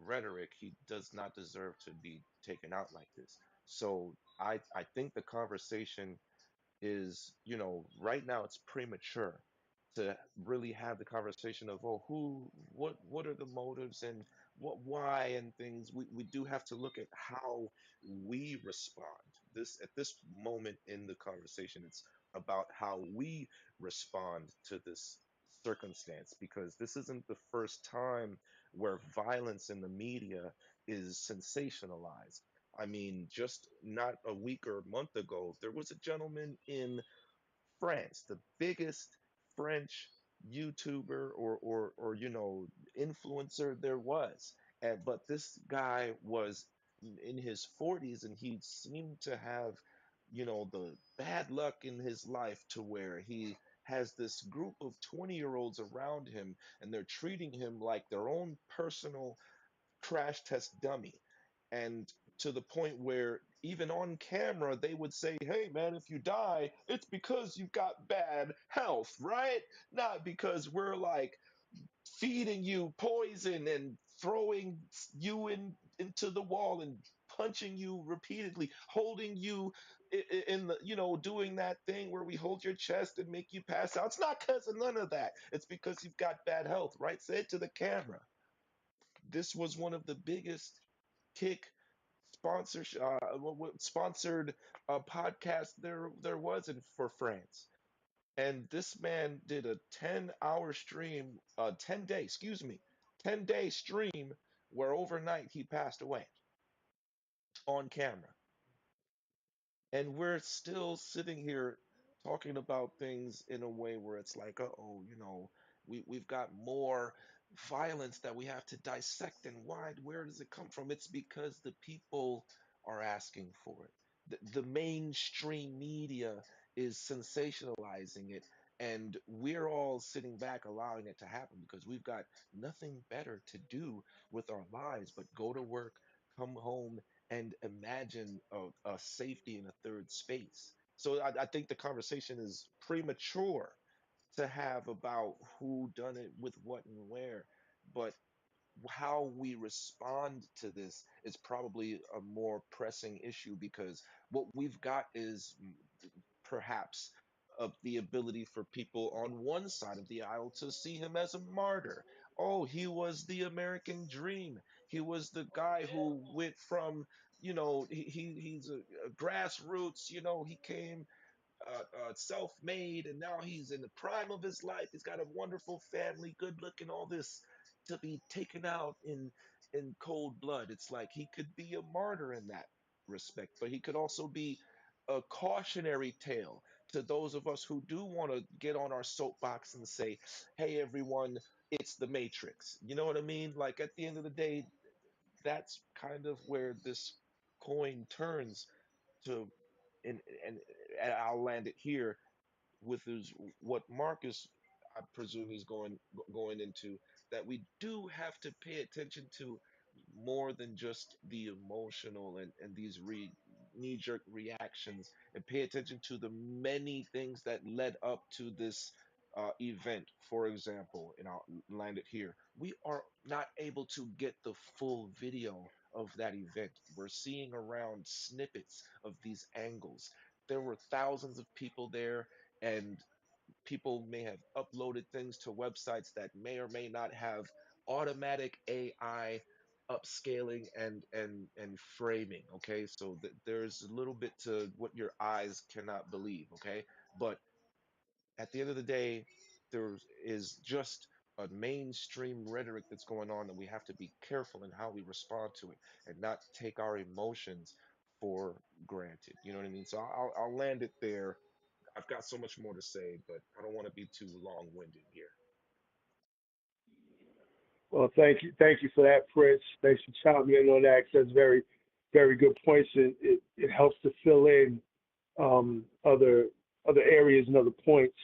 rhetoric, he does not deserve to be taken out like this. So I think the conversation is, right now it's premature to really have the conversation of, oh, what are the motives and why and things. We do have to look at how we respond. This at this moment in the conversation, it's about how we respond to this circumstance, because this isn't the first time where violence in the media is sensationalized. I mean, just not a week or a month ago, there was a gentleman in France, the biggest French YouTuber or influencer there was. And but this guy was in his 40s, and he seemed to have, the bad luck in his life to where he has this group of 20-year-olds around him, and they're treating him like their own personal crash test dummy. And to the point where even on camera they would say, hey man, if you die, it's because you've got bad health, right? Not because we're like feeding you poison and throwing you into the wall and punching you repeatedly, holding you in the, doing that thing where we hold your chest and make you pass out. It's not because of none of that. It's because you've got bad health, right? Say it to the camera. This was one of the biggest kick sponsored podcast there was for France. And this man did a 10-hour stream, 10-day, excuse me, 10-day stream where overnight he passed away on camera. And we're still sitting here talking about things in a way where it's like, oh, we've got more violence that we have to dissect. And why? Where does it come from? It's because the people are asking for it. The mainstream media is sensationalizing it. And we're all sitting back allowing it to happen because we've got nothing better to do with our lives but go to work, come home, and imagine a safety in a third space. So I think the conversation is premature to have about who done it with what and where, but how we respond to this is probably a more pressing issue because what we've got is perhaps of the ability for people on one side of the aisle to see him as a martyr. Oh, he was the American dream. He was the guy who went from, he's a grassroots, he came self-made, and now he's in the prime of his life. He's got a wonderful family, good looking, all this to be taken out in cold blood. It's like he could be a martyr in that respect, but he could also be a cautionary tale to those of us who do want to get on our soapbox and say, "Hey, everyone, it's the Matrix." You know what I mean? Like at the end of the day, that's kind of where this coin turns to, and I'll land it here with is what Marcus, I presume he's going into, that we do have to pay attention to more than just the emotional and these knee-jerk reactions, and pay attention to the many things that led up to this event. For example, and I'll land it here, we are not able to get the full video of that event. We're seeing around snippets of these angles. There were thousands of people there, and people may have uploaded things to websites that may or may not have automatic AI upscaling and framing. Okay, so there's a little bit to what your eyes cannot believe. Okay, but at the end of the day, there is just a mainstream rhetoric that's going on, and we have to be careful in how we respond to it and not take our emotions for granted. You know what I mean? So I'll land it there. I've got so much more to say, but I don't want to be too long-winded here. Well, thank you for that, Fritz. Thanks for chiming in on that. 'Cause that's very, very good points. It helps to fill in other areas and other points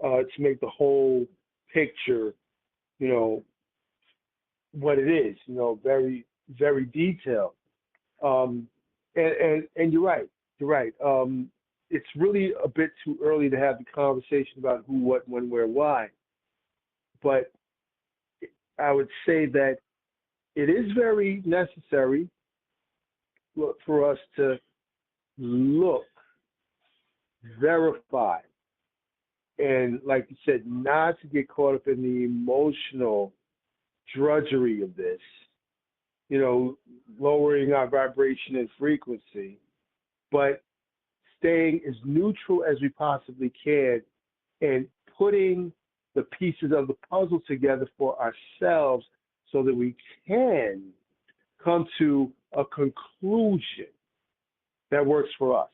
to make the whole picture, you know, what it is. Very, very detailed. Um, and you're right. You're right. It's really a bit too early to have the conversation about who, what, when, where, why. But I would say that it is very necessary for us to look, verify, and like you said, not to get caught up in the emotional drudgery of this, lowering our vibration and frequency, but staying as neutral as we possibly can and putting the pieces of the puzzle together for ourselves so that we can come to a conclusion that works for us.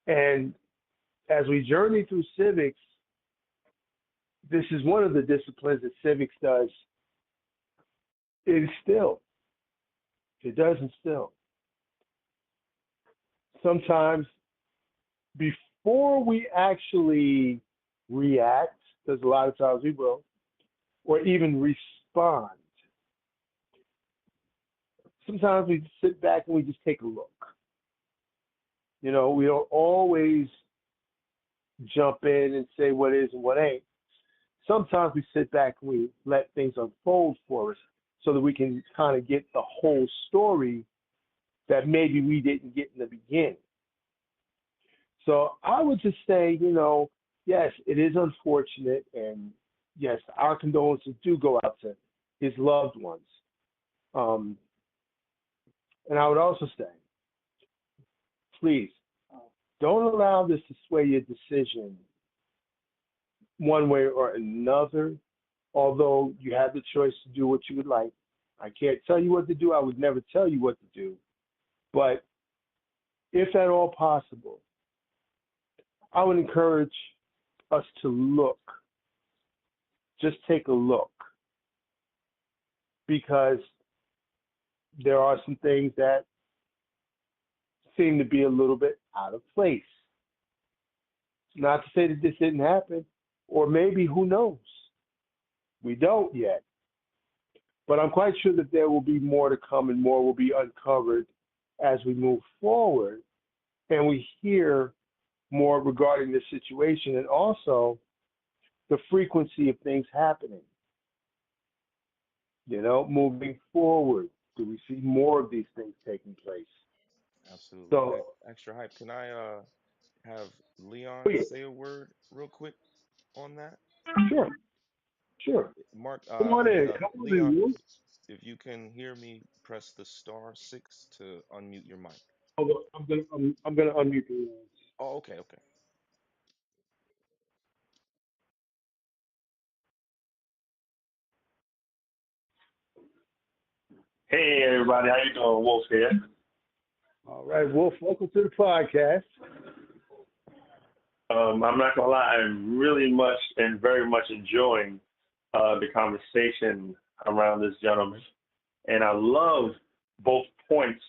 And as we journey through civics, this is one of the disciplines that civics does. It does instill. Sometimes before we actually react, because a lot of times we will, or even respond, sometimes we sit back and we just take a look. We don't always jump in and say what is and what ain't. Sometimes we sit back and we let things unfold for us so that we can kind of get the whole story that maybe we didn't get in the beginning. So I would just say, yes, it is unfortunate, and yes, our condolences do go out to his loved ones. And I would also say, please, don't allow this to sway your decision one way or another although you have the choice to do what you would like. I can't tell you what to do. I would never tell you what to do. But if at all possible, I would encourage us to look. Just take a look. Because there are some things that seem to be a little bit out of place. Not to say that this didn't happen, or maybe, who knows? We don't yet. But I'm quite sure that there will be more to come and more will be uncovered as we move forward and we hear more regarding this situation and also the frequency of things happening. You know, moving forward, do we see more of these things taking place? Absolutely. So, Extra hype. Can I have oh, Leon yeah, say a word real quick on that? sure, sure. Mark, Come on I'm in. gonna Come on in, Leon, Wolf. if you can hear me, press the *6 to unmute your mic. I'm gonna unmute you. Oh, okay, okay. Hey everybody, how you doing? Wolf here. All right, Wolf, welcome to the podcast. I'm not gonna lie, I'm really much and very much enjoying the conversation around this gentleman, and I love both points,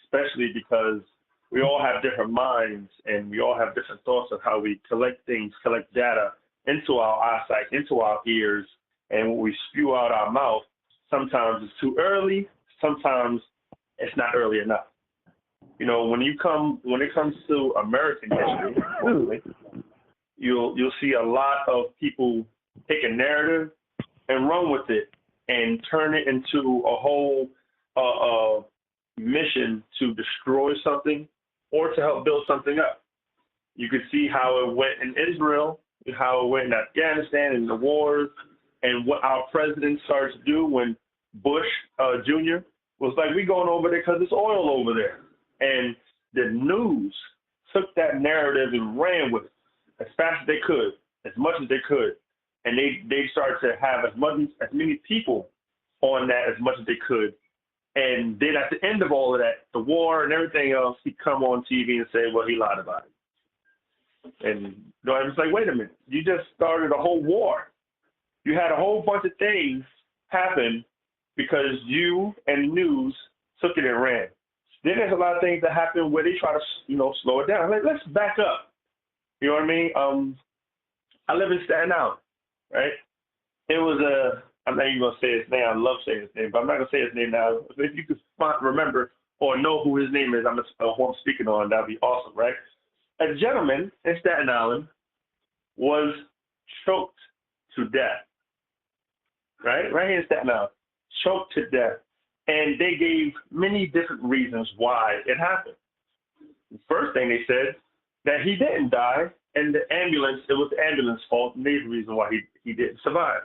especially because we all have different minds and we all have different thoughts of how we collect things, collect data into our eyesight, into our ears, and when we spew out our mouth, sometimes it's too early, sometimes it's not early enough. You know, when it comes to American history, you'll see a lot of people take a narrative and run with it and turn it into a whole mission to destroy something or to help build something up. You could see how it went in Israel, how it went in Afghanistan and the wars, and what our president started to do when Bush Jr. was like, we going over there because there's oil over there. And the news took that narrative and ran with it as fast as they could, as much as they could. And they started to have as many people on that as much as they could. And then at the end of all of that, the war and everything else, he'd come on TV and say, well, he lied about it. And I was like, wait a minute, you just started a whole war. You had a whole bunch of things happen because you and the news took it and ran. Then there's a lot of things that happen where they try to, slow it down. Like, let's back up. You know what I mean? I live in Staten Island, right? It was I'm not even going to say his name. I love saying his name, but I'm not going to say his name now. If you could remember or know who his name is, who I'm speaking on, that'd be awesome, right? A gentleman in Staten Island was choked to death, right? Right here in Staten Island, choked to death. And they gave many different reasons why it happened. The first thing they said, that he didn't die, and it was the ambulance fault, and they the reason why he didn't survive.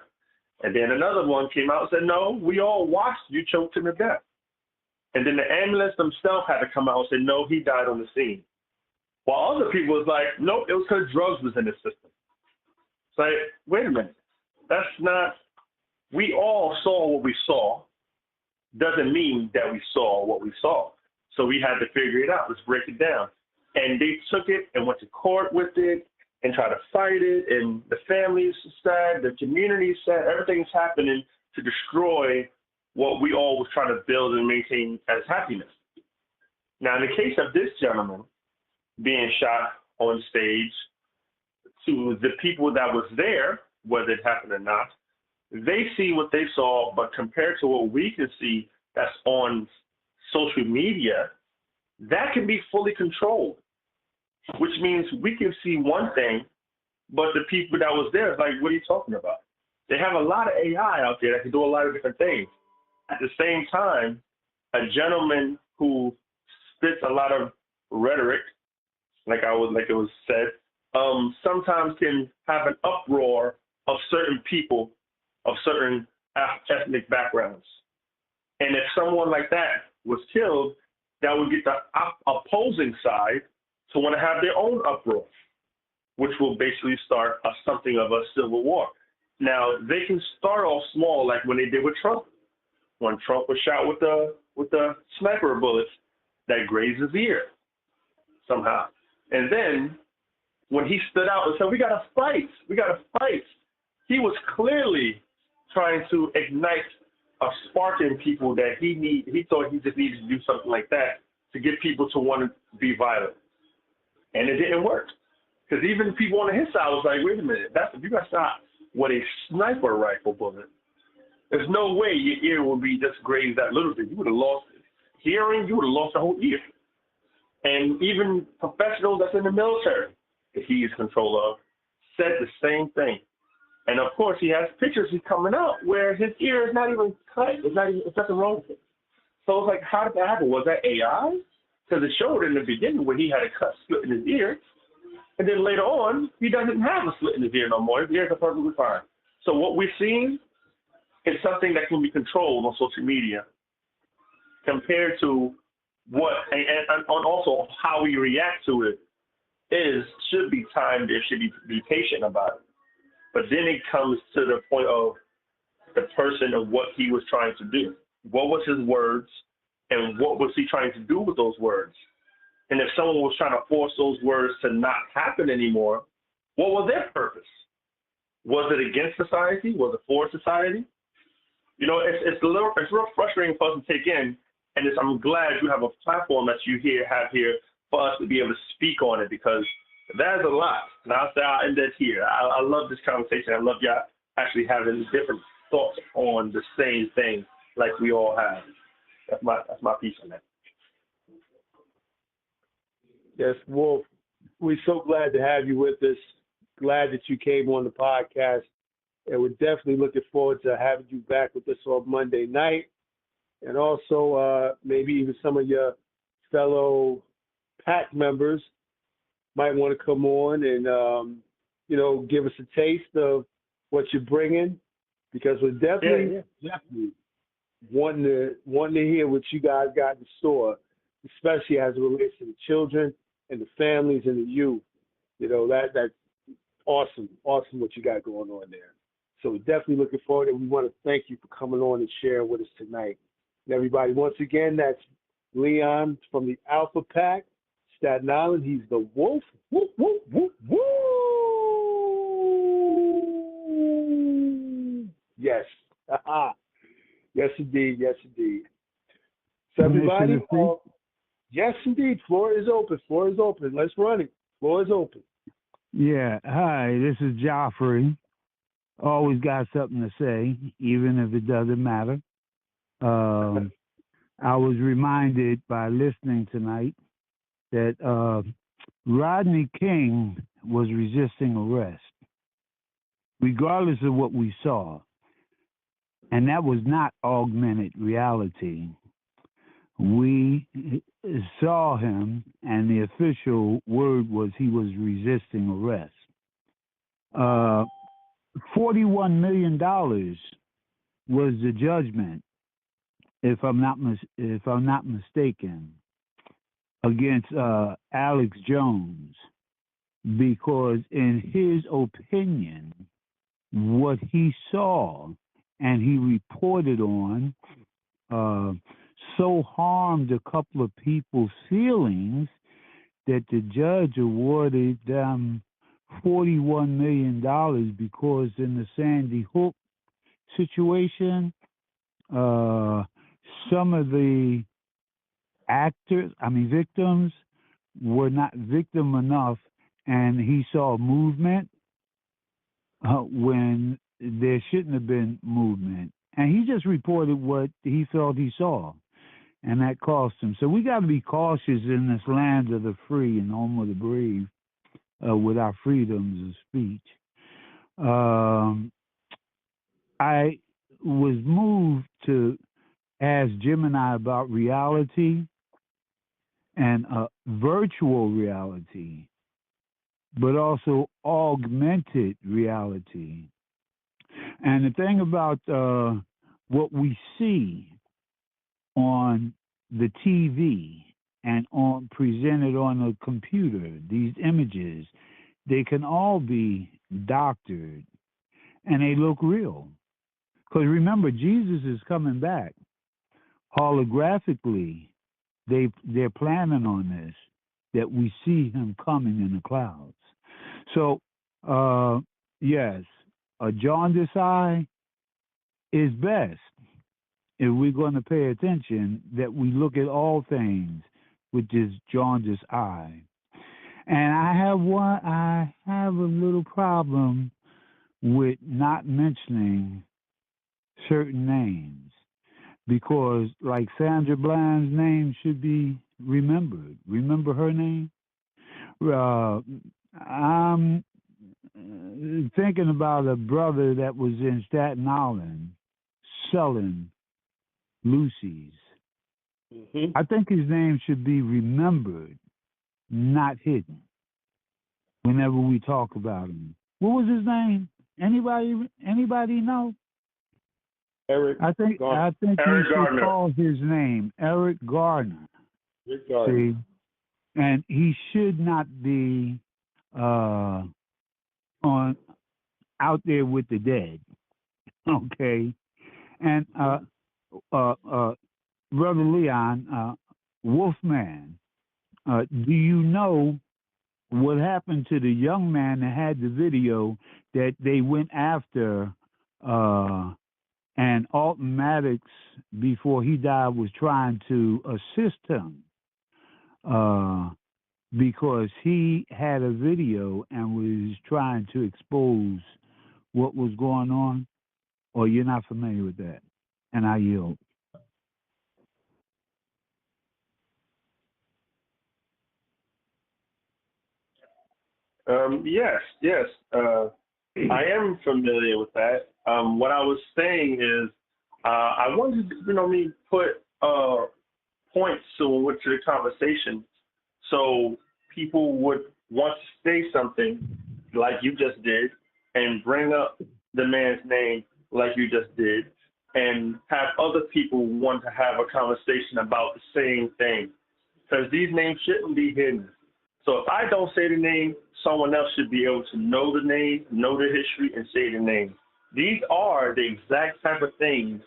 And then another one came out and said, no, we all watched you choke him to death. And then the ambulance themselves had to come out and say, no, he died on the scene. While other people was like, nope, it was because drugs was in the system. It's like, wait a minute, we all saw what we saw. Doesn't mean that we saw what we saw. So we had to figure it out. Let's break it down. And they took it and went to court with it and tried to fight it. And the families sad, the community sad, everything's happening to destroy what we all was trying to build and maintain as happiness. Now, in the case of this gentleman being shot on stage, to the people that was there, whether it happened or not, they see what they saw, but compared to what we can see that's on social media, that can be fully controlled, which means we can see one thing, but the people that was there is like, what are you talking about? They have a lot of AI out there that can do a lot of different things. At the same time, a gentleman who spits a lot of rhetoric, like it was said, sometimes can have an uproar of certain people of certain ethnic backgrounds. And if someone like that was killed, that would get the opposing side to want to have their own uproar, which will basically start something of a civil war. Now, they can start off small, like when they did with Trump. When Trump was shot with the sniper bullets that grazed his ear somehow. And then when he stood out and said, we got to fight, he was clearly trying to ignite a spark in people that he thought he just needed to do something like that to get people to want to be violent. And it didn't work. Because even people on his side was like, wait a minute, you got shot with a sniper rifle bullet. There's no way your ear would be just grazed that little bit. You would have lost hearing, you would have lost the whole ear. And even professionals that's in the military that he is control of said the same thing. And of course, he has pictures he's coming out where his ear is not even cut. It's nothing wrong with it. So it's like, how did that happen? Was that AI? Because it showed in the beginning where he had a cut split in his ear. And then later on, he doesn't have a slit in his ear no more. His ears are perfectly fine. So what we're seeing is something that can be controlled on social media compared to what, and also how we react to it should be timed. There should be patient about it. But then it comes to the point of the person and what he was trying to do. What was his words, and what was he trying to do with those words? And if someone was trying to force those words to not happen anymore, what was their purpose? Was it against society? Was it for society? You know, it's real frustrating for us to take in, and I'm glad you have a platform that you have here for us to be able to speak on it, because that's a lot. And I'll end that here. I love this conversation. I love y'all actually having different thoughts on the same thing like we all have. That's my piece on that. Yes, Wolf, we're so glad to have you with us. Glad that you came on the podcast. And we're definitely looking forward to having you back with us on Monday night. And also maybe even some of your fellow PAC members might want to come on and, give us a taste of what you're bringing, because we're definitely wanting to hear what you guys got in store, especially as it relates to the children and the families and the youth. That's awesome what you got going on there. So we're definitely looking forward, and we want to thank you for coming on and sharing with us tonight. And everybody, once again, that's Leon from the Alpha Pack, Staten Island. He's the Wolf. Woo, woo, woo, woo. Yes. Yes, indeed. Yes, indeed. So everybody, yes, indeed. Floor is open. Let's run it. Floor is open. Yeah. Hi, this is Joffrey. Always got something to say, even if it doesn't matter. I was reminded by listening tonight that Rodney King was resisting arrest, regardless of what we saw. And that was not augmented reality. We saw him, and the official word was he was resisting arrest. $41 million was the judgment, if I'm not mistaken, against Alex Jones, because in his opinion, what he saw and he reported on so harmed a couple of people's feelings that the judge awarded them $41 million, because in the Sandy Hook situation, some of the victims were not victim enough, and he saw movement when there shouldn't have been movement. And he just reported what he felt he saw, and that cost him. So we got to be cautious in this land of the free and home of the brave with our freedoms of speech. I was moved to ask Jim and I about reality and virtual reality, but also augmented reality. And the thing about what we see on the TV and presented on a computer, these images, they can all be doctored. and they look real. Because remember, Jesus is coming back. Holographically, they're planning on this, that we see him coming in the clouds. So, yes, a jaundiced eye is best if we're going to pay attention, that we look at all things with this jaundiced eye. And I have a little problem with not mentioning certain names, because like Sandra Bland's name should be remembered. Remember her name? I'm thinking about a brother that was in Staten Island selling Lucy's. Mm-hmm. I think his name should be remembered, not hidden, whenever we talk about him. What was his name? Anybody know? Eric. I think Eric we should Gardner. call his name Eric Gardner. Rick Gardner. See, and he should not be on out there with the dead. Okay, and Brother Leon, Wolfman, do you know what happened to the young man that had the video that they went after? And Alton Maddox, before he died, was trying to assist him because he had a video and was trying to expose what was going on. Or you're not familiar with that? And I yield. Yes. I am familiar with that. What I was saying is, I wanted to, put points to the conversation, so people would want to say something like you just did, and bring up the man's name like you just did, and have other people want to have a conversation about the same thing, because these names shouldn't be hidden. So if I don't say the name, someone else should be able to know the name, know the history, and say the name. These are the exact type of things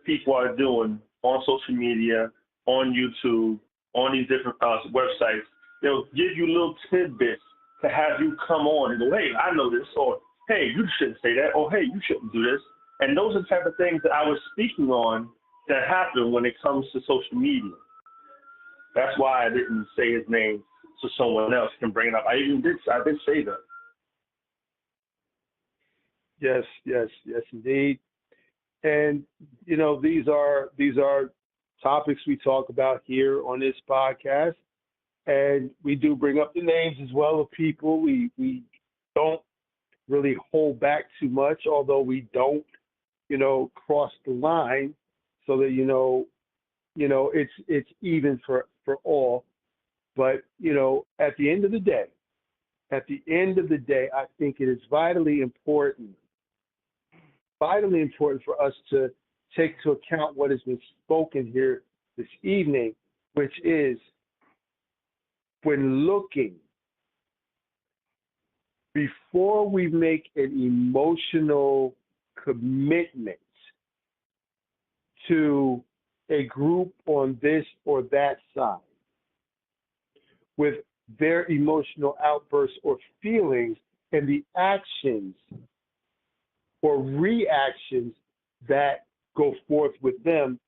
people are doing on social media, on YouTube, on these different websites. They'll give you little tidbits to have you come on and go, hey, I know this, or hey, you shouldn't say that, or hey, you shouldn't do this. And those are the type of things that I was speaking on that happen when it comes to social media. That's why I didn't say his name, so someone else can bring it up. I did say that. Yes, indeed. And these are topics we talk about here on this podcast, and we do bring up the names as well of people. We don't really hold back too much, although we don't cross the line, so that it's even for all. But at the end of the day, I think it is vitally important for us to take into account what has been spoken here this evening, which is, when looking, before we make an emotional commitment to a group on this or that side, with their emotional outbursts or feelings and the actions or reactions that go forth with them,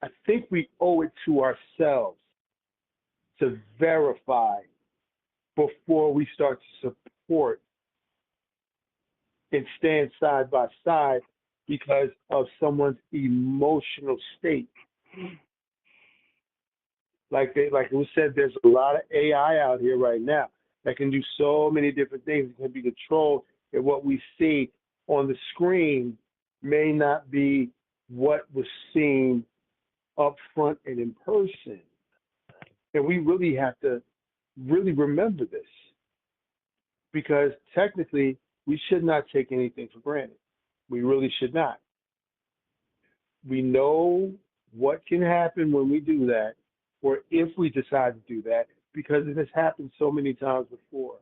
I think we owe it to ourselves to verify before we start to support and stand side by side because of someone's emotional state. Like it was said, there's a lot of AI out here right now that can do so many different things. It can be controlled, and what we see on the screen may not be what was seen up front and in person. And we really have to really remember this, because technically we should not take anything for granted. We really should not. We know what can happen when we do that, or if we decide to do that, because it has happened so many times before.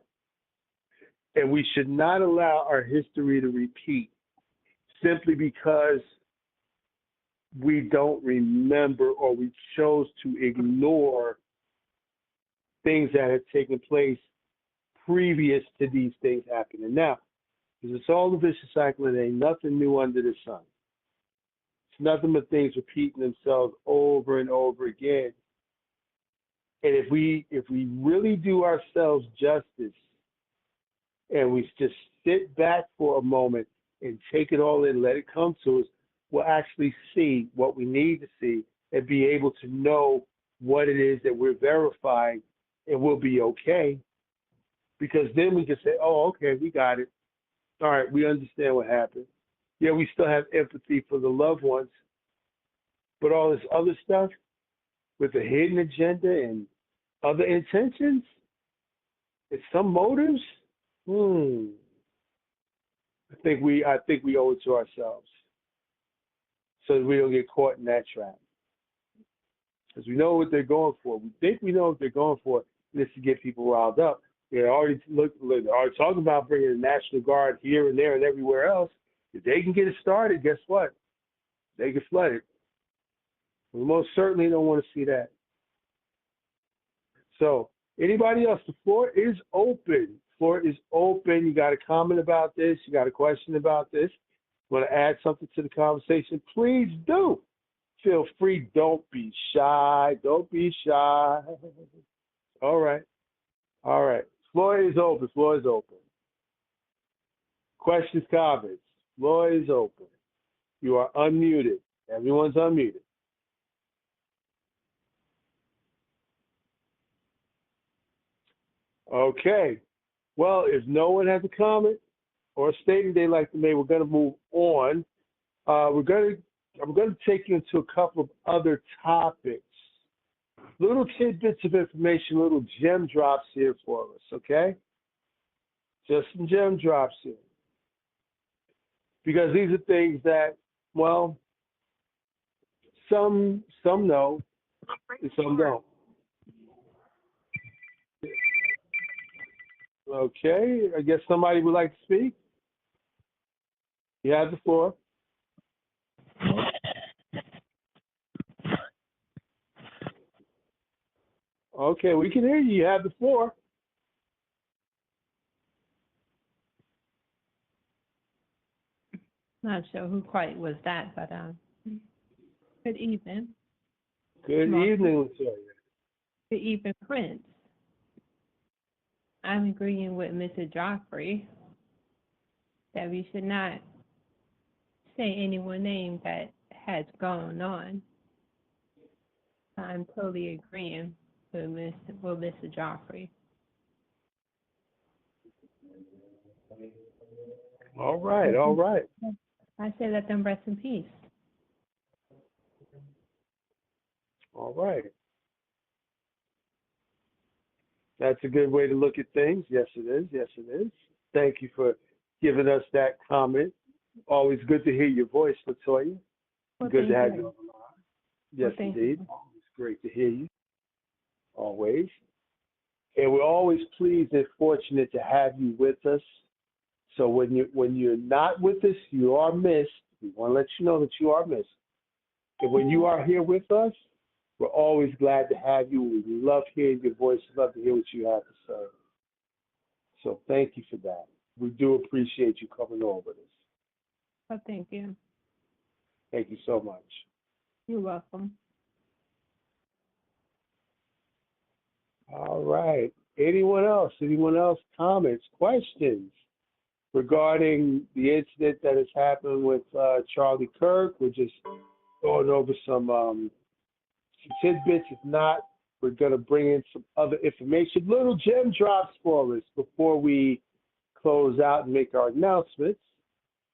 And we should not allow our history to repeat simply because we don't remember or we chose to ignore things that had taken place previous to these things happening now. Because it's all a vicious cycle and ain't nothing new under the sun. It's nothing but things repeating themselves over and over again. And if we really do ourselves justice and we just sit back for a moment and take it all in, let it come to us, we'll actually see what we need to see and be able to know what it is that we're verifying, and we'll be okay. Because then we can say, oh, okay, we got it. All right, we understand what happened. Yeah, we still have empathy for the loved ones, but all this other stuff with a hidden agenda and other intentions and some motives, I think we owe it to ourselves so that we don't get caught in that trap. Because we know what they're going for. We think we know what they're going for. This to get people riled up. They're already talking about bringing the National Guard here and there and everywhere else. If they can get it started, guess what? They can flood it. We most certainly don't want to see that. So, anybody else? The floor is open. Floor is open. You got a comment about this? You got a question about this? Want to add something to the conversation? Please do. Feel free. Don't be shy. Don't be shy. All right. All right. Floor is open. Floor is open. Questions, comments. Floor is open. You are unmuted. Everyone's unmuted. Okay. Well, if no one has a comment or a statement they'd like to make, we're going to move on. I'm going to take you into a couple of other topics. Little tidbits of information, little gem drops here for us, okay? Just some gem drops here. Because these are things that, well, some know and some don't. Okay, I guess somebody would like to speak. You have the floor. Okay, we can hear you. You have the floor. Not sure who quite was that, but good evening. Good evening, Latoya. Good evening, Prince. I'm agreeing with Mr. Joffrey that we should not say anyone's name that has gone on. I'm totally agreeing with Mr. Joffrey. All right, all right. I say let them rest in peace. All right. That's a good way to look at things. Yes, it is. Yes, it is. Thank you for giving us that comment. Always good to hear your voice, Latoya. Well, good to have you on the line. Yes, well, indeed. Always great to hear you. Always. And we're always pleased and fortunate to have you with us. So when you're not with us, you are missed. We want to let you know that you are missed. And when you are here with us, we're always glad to have you. We love hearing your voice. We love to hear what you have to say. So thank you for that. We do appreciate you coming on with us. Well, thank you. Thank you so much. You're welcome. All right. Anyone else? Anyone else? Comments, questions regarding the incident that has happened with Charlie Kirk? We're just going over some tidbits. If not, we're going to bring in some other information, little gem drops for us before we close out and make our announcements.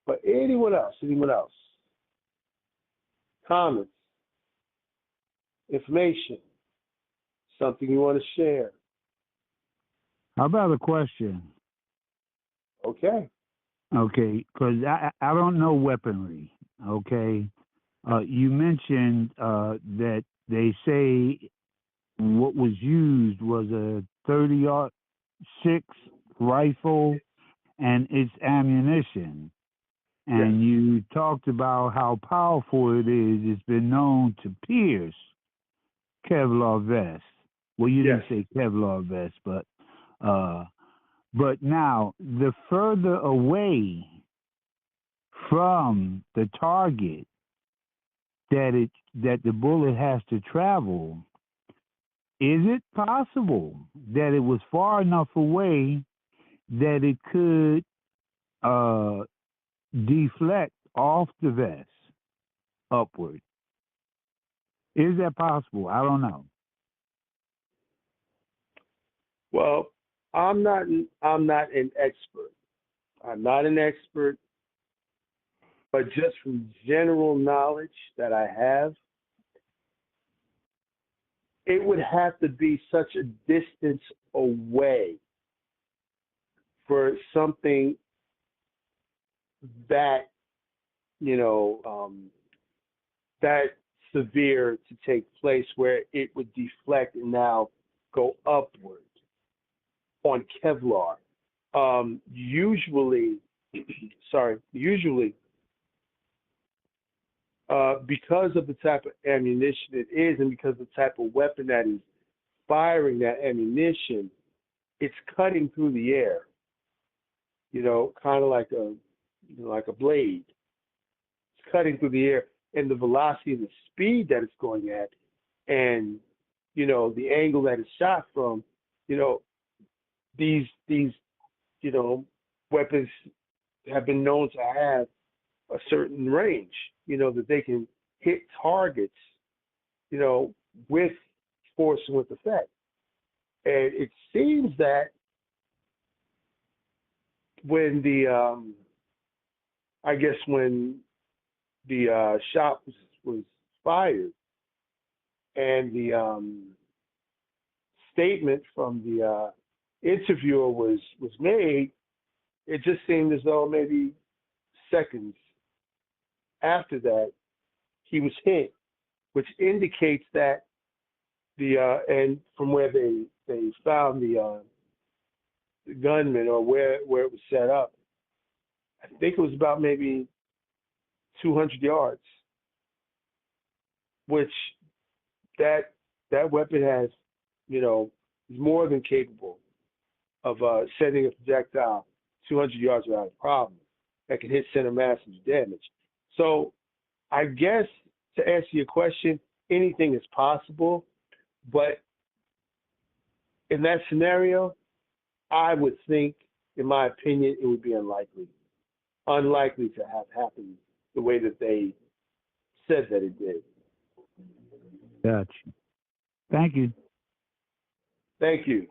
But anyone else? Anyone else? Comments, information, something you want to share? How about a question? Okay. Okay, because I don't know weaponry. Okay. You mentioned that they say what was used was a 30-06 rifle and its ammunition. And you talked about how powerful it is. It's been known to pierce Kevlar vests. Well, you didn't say Kevlar vest, but now the further away from the target that the bullet has to travel, is it possible that it was far enough away that it could deflect off the vest upward? Is that possible? I don't know. Well, I'm not an expert. I'm not an expert, but just from general knowledge that I have, it would have to be such a distance away for something that, that severe to take place where it would deflect and now go upward on Kevlar. Usually, because of the type of ammunition it is and because of the type of weapon that is firing that ammunition, it's cutting through the air, kind of like a blade. It's cutting through the air, and the velocity and the speed that it's going at, and the angle that it's shot from, these weapons have been known to have a certain range, that they can hit targets, with force and with effect. And it seems that when when the shot was fired and the statement from the interviewer was made, it just seemed as though maybe seconds after that he was hit, which indicates that and from where they found the gunman, or where it was set up, I think it was about maybe 200 yards, which that weapon has, is more than capable of sending a projectile 200 yards without a problem that can hit center mass and do damage. So I guess to answer your question, anything is possible, but in that scenario, I would think, in my opinion, it would be unlikely to have happened the way that they said that it did. Gotcha. Thank you. Thank you.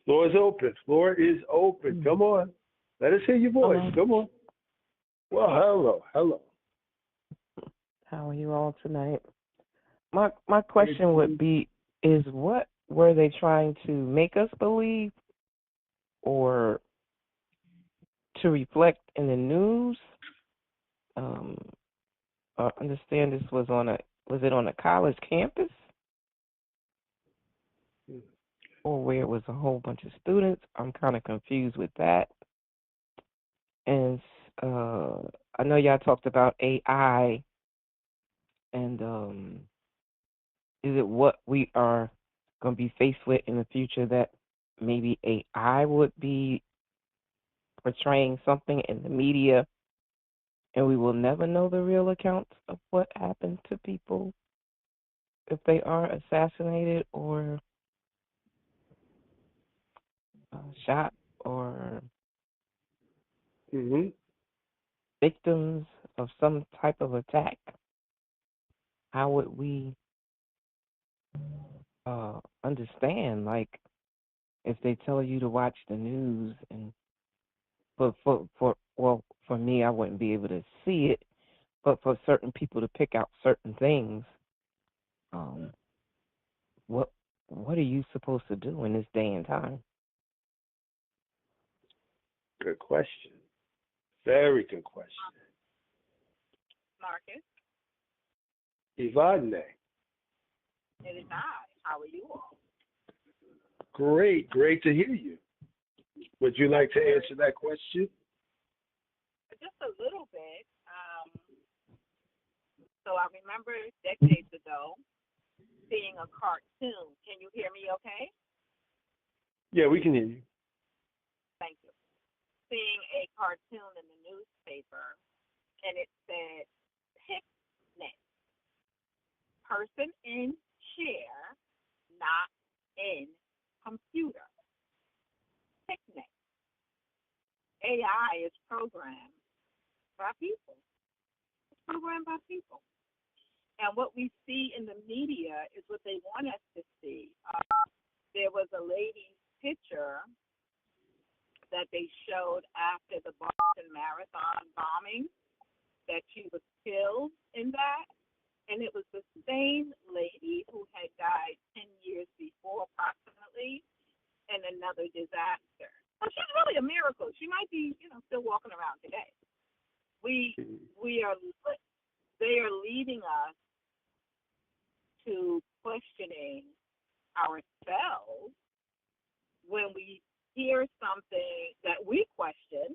Floor is open. Come on. Let us hear your voice. Hello. Come on. Well, hello. How are you all tonight? My question would be, is what were they trying to make us believe, or to reflect in the news? I understand this was it on a college campus? Or where it was a whole bunch of students? I'm kind of confused with that. And I know y'all talked about AI, and is it what we are going to be faced with in the future, that maybe AI would be portraying something in the media, and we will never know the real accounts of what happened to people if they are assassinated or shot or victims of some type of attack? How would we understand, like, if they tell you to watch the news, and for me, I wouldn't be able to see it, but for certain people to pick out certain things, what are you supposed to do in this day and time? Good question. Very good question. Marcus. Ivane. It is I. How are you all? Great to hear you. Would you like to answer that question? Just a little bit. So I remember decades ago seeing a cartoon. Can you hear me okay? Yeah, we can hear you. Thank you. Seeing a cartoon in the newspaper, and it said, picnic, person in chair, not in computer. Picnic. AI is programmed by people. It's programmed by people. And what we see in the media is what they want us to see. There was a lady's picture that they showed after the Boston Marathon bombing, that she was killed in that. And it was the same lady who had died 10 years before, approximately, in another disaster. So she's really a miracle. She might be, still walking around today. They are leading us to questioning ourselves when we hear something that we question.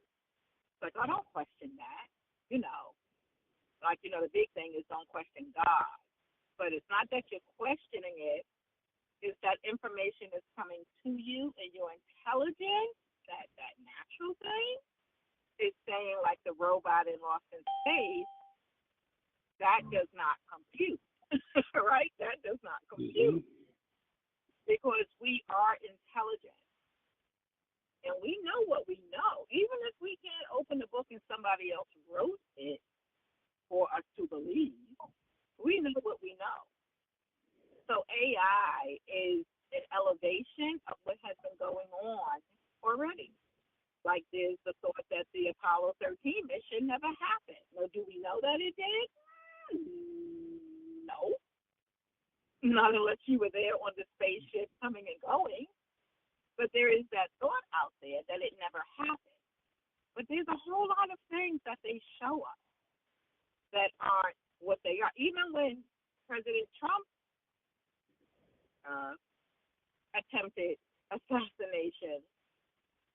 Like, I don't question that, the big thing is don't question God. But it's not that you're questioning it, it's that information is coming to you and your intelligence, that natural thing, is saying, like the robot in Lost in Space, that does not compute, right? That does not compute. Because we are intelligent. And we know what we know. Even if we can't open the book and somebody else wrote it for us to believe, we know what we know. So AI is an elevation of what has been going on already. Like there's the thought that the Apollo 13 mission never happened. Well, do we know that it did? No. Not unless you were there on the spaceship coming and going. But there is that thought out there that it never happened. But there's a whole lot of things that they show us that aren't what they are. Even when President Trump attempted assassination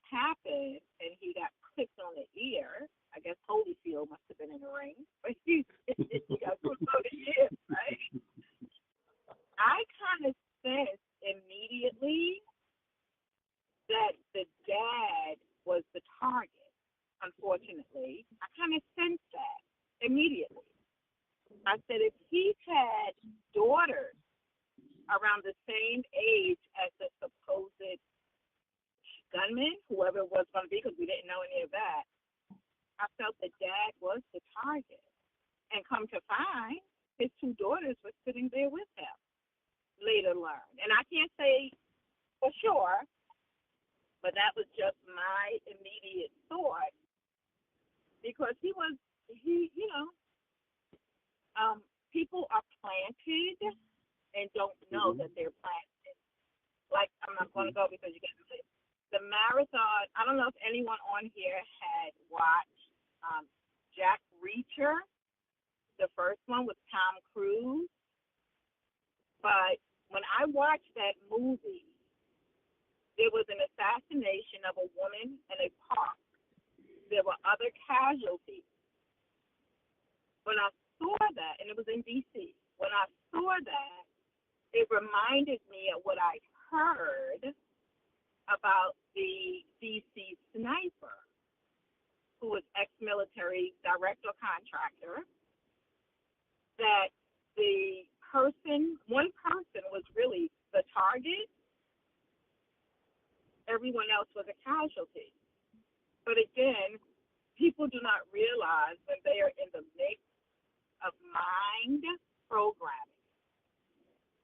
happened and he got clipped on the ear, I guess Holyfield must have been in the ring, but he got clipped on the ear, right? I kind of sensed immediately that the dad was the target, unfortunately. I kind of sensed that immediately. I said if he had daughters around the same age as the supposed gunman, whoever it was going to be, because we didn't know any of that, I felt the dad was the target. And come to find, his two daughters were sitting there with him. Later learned. And I can't say for sure, but that was just my immediate thought. Because people are planted and don't know that they're planted. Like, I'm not going to go because you get the marathon. I don't know if anyone on here had watched Jack Reacher, the first one with Tom Cruise. But when I watched that movie, there was an assassination of a woman in a park. There were other casualties. When I saw that, and it was in D.C., when I saw that, it reminded me of what I heard about the D.C. sniper, who was ex-military director contractor, that one person was really the target. Everyone else was a casualty. But again, people do not realize when they are in the mix of mind programming.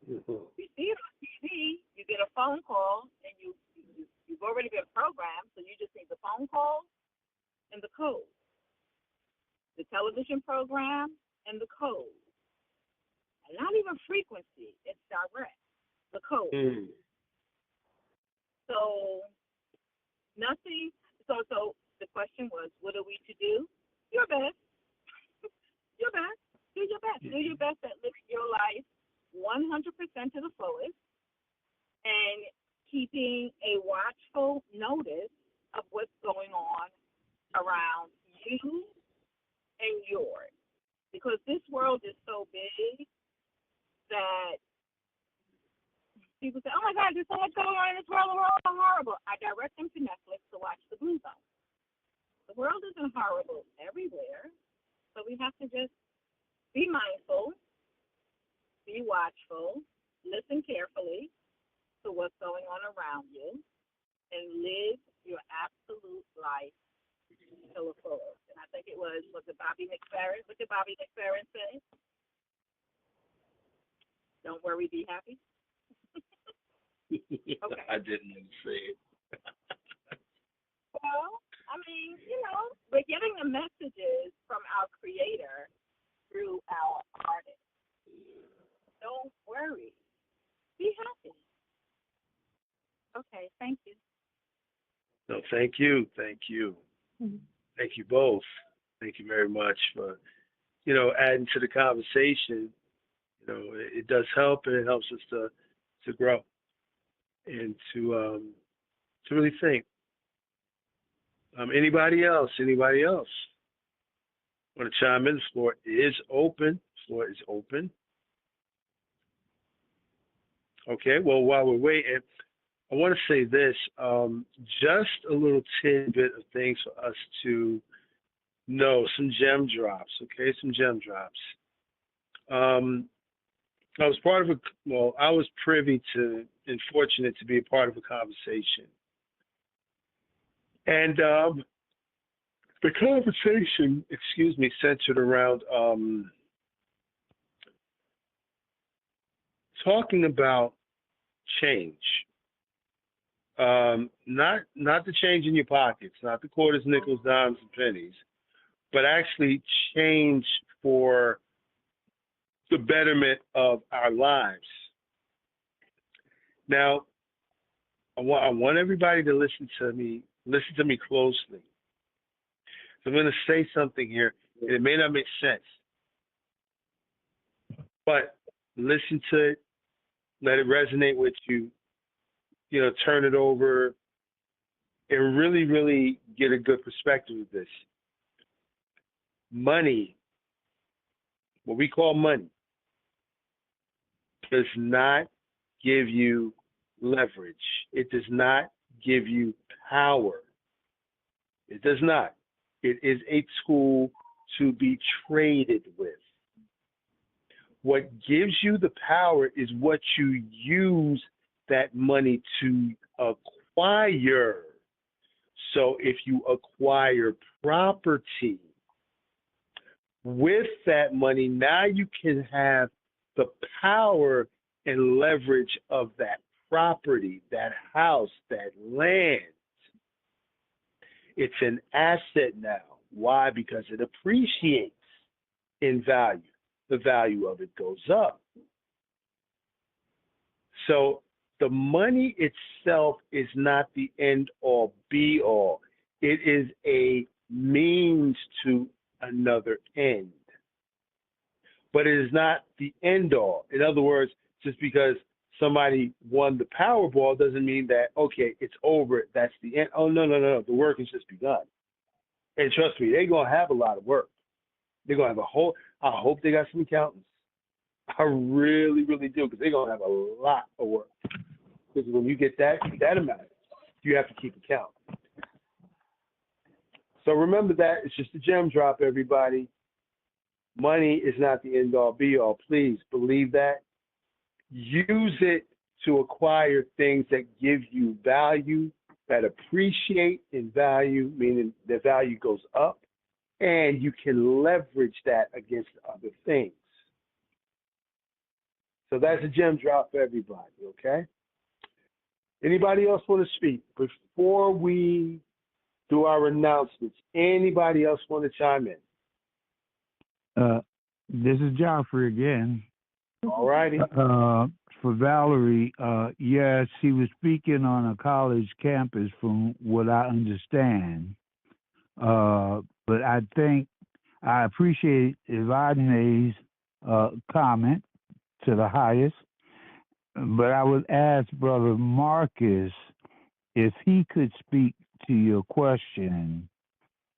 You see it on TV, you get a phone call, and you've already been programmed, so you just need the phone call and the code. The television program and the code. And not even frequency, it's direct. The code. So nothing. So the question was, what are we to do? Your best. Your best. Do your best. Do your best at living your life 100% to the fullest, and keeping a watchful notice of what's going on around you and yours. Because this world is so big that people say, oh my God, there's so much going on in this world, the world is horrible. I direct them to Netflix to watch The Blue Zone. The world isn't horrible everywhere, so we have to just be mindful, be watchful, listen carefully to what's going on around you, and live your absolute life to the fullest. And I think it was it Bobby McFerrin? What did Bobby McFerrin say? Don't worry, be happy. Okay. I didn't even say it. Well, I mean, we're getting the messages from our creator through our artists. Don't worry. Be happy. Okay, thank you. No, thank you. Thank you. Mm-hmm. Thank you both. Thank you very much for, adding to the conversation. It does help, and it helps us to grow and to really think. Anybody else? Anybody else want to chime in? The floor is open. Okay. Well, while we're waiting, I want to say this. Just a little tidbit of things for us to know. Some gem drops. Okay, some gem drops. I was I was privy to and fortunate to be a part of a conversation. And the conversation, centered around talking about change. Not the change in your pockets, not the quarters, nickels, dimes, and pennies, but actually change for the betterment of our lives. Now, I want everybody to listen to me closely. So I'm going to say something here, and it may not make sense, but listen to it, let it resonate with you, turn it over, and really, really get a good perspective of this. Money, what we call money, does not give you leverage. It does not give you power. It does not. It is a tool to be traded with. What gives you the power is what you use that money to acquire. So if you acquire property with that money, now you can have the power and leverage of that property, that house, that land. It's an asset now. Why? Because it appreciates in value. The value of it goes up. So the money itself is not the end all be all. It is a means to another end. But it is not the end all. In other words, just because somebody won the Powerball doesn't mean that, okay, it's over, that's the end. Oh, no. The work has just begun. And trust me, they're going to have a lot of work. They're going to have I hope they got some accountants. I really, really do, because they're going to have a lot of work. Because when you get that amount, you have to keep account. So remember that. It's just a gem drop, everybody. Money is not the end-all, be-all. Please believe that. Use it to acquire things that give you value, that appreciate in value, meaning the value goes up, and you can leverage that against other things. So that's a gem drop for everybody, okay? Anybody else want to speak? Before we do our announcements, anybody else want to chime in? This is Joffrey again. All righty. For Valerie, yes, she was speaking on a college campus from what I understand. But I think I appreciate Evadne's comment to the highest. But I would ask Brother Marcus if he could speak to your question,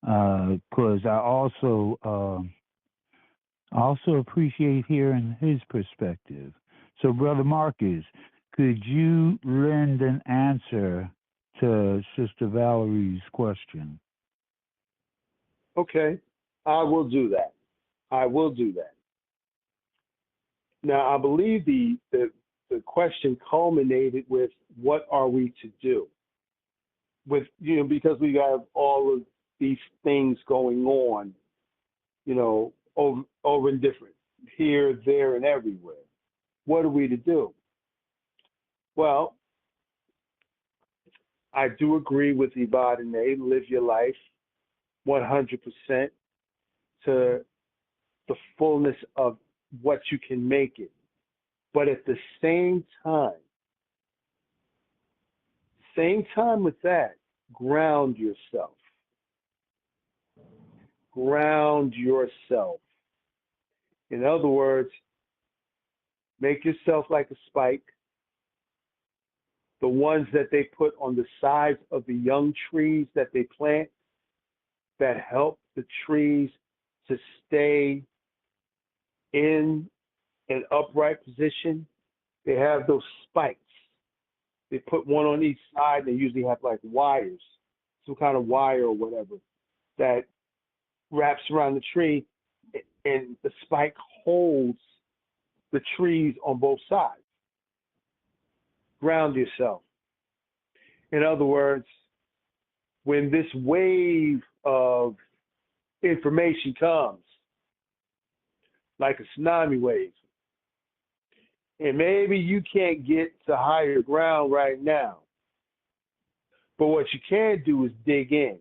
because I also appreciate hearing his perspective. So, Brother Marcus, could you lend an answer to Sister Valerie's question? Okay, I will do that. I will do that. Now, I believe the question culminated with what are we to do with, because we have all of these things going on, over and different here, there, and everywhere. What are we to do? Well, I do agree with Ibad and they live your life 100% to the fullness of what you can make it. But at the same time with that, ground yourself. Ground yourself. In other words, make yourself like a spike, the ones that they put on the sides of the young trees that they plant that help the trees to stay in an upright position. They have those spikes. They put one on each side. They usually have like wires, some kind of wire or whatever that wraps around the tree, and the spike holds the trees on both sides. Ground yourself. In other words, when this wave of information comes, like a tsunami wave, and maybe you can't get to higher ground right now, but what you can do is dig in.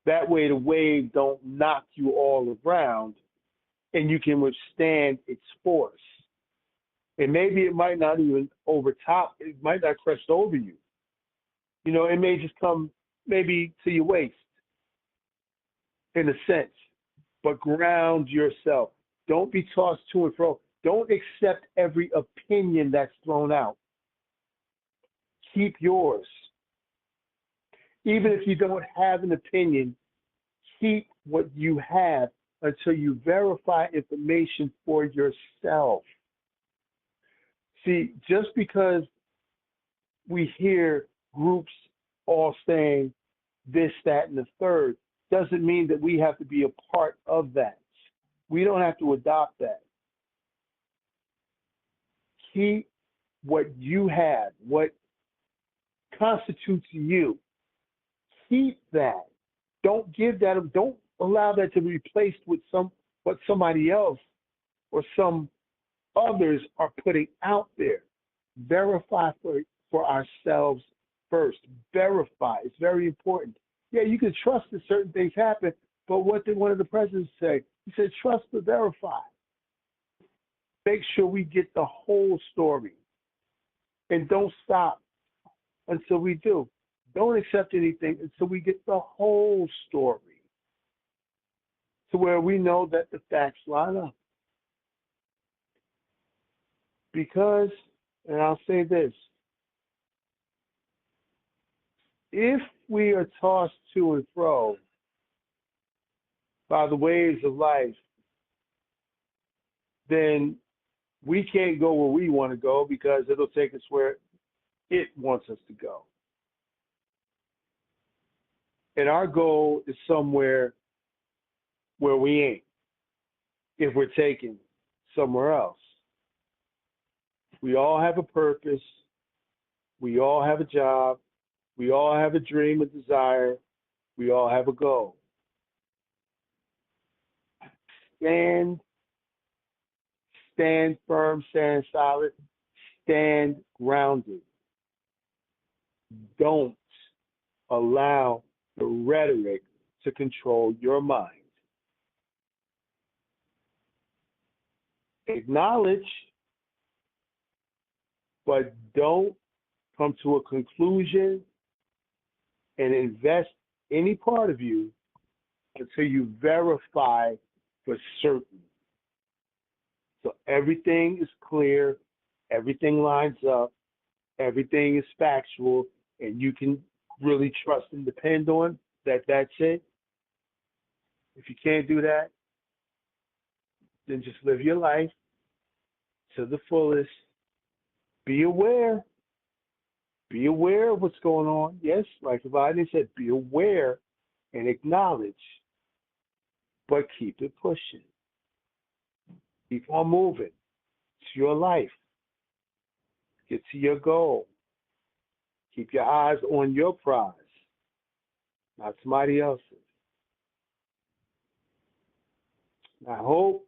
That way the wave don't knock you all around and you can withstand its force. And maybe it might not even overtop, it might not crest over you. It may just come maybe to your waist in a sense, but ground yourself. Don't be tossed to and fro. Don't accept every opinion that's thrown out. Keep yours. Even if you don't have an opinion, keep what you have until you verify information for yourself. See, just because we hear groups all saying this, that, and the third, doesn't mean that we have to be a part of that. We don't have to adopt that. Keep what you have, what constitutes you. Keep that. Don't give that. Don't allow that to be replaced with what somebody else or some others are putting out there. Verify for ourselves first. Verify. It's very important. Yeah, you can trust that certain things happen, but what did one of the presidents say? He said, trust but verify. Make sure we get the whole story. And don't stop until we do. Don't accept anything until we get the whole story, to where we know that the facts line up. Because, and I'll say this, if we are tossed to and fro by the waves of life, then we can't go where we want to go because it'll take us where it wants us to go. And our goal is somewhere where we ain't, if we're taken somewhere else. We all have a purpose. We all have a job. We all have a dream, a desire. We all have a goal. Stand firm, stand solid, stand grounded. Don't allow the rhetoric to control your mind. Acknowledge, but don't come to a conclusion and invest any part of you until you verify for certain. So everything is clear, everything lines up, everything is factual, and you can really trust and depend on that that's it. If you can't do that, then just live your life to the fullest. Be aware. Be aware of what's going on. Yes, like Rodney said, be aware and acknowledge, but keep it pushing. Keep on moving. It's your life. Get to your goal. Keep your eyes on your prize, not somebody else's. I hope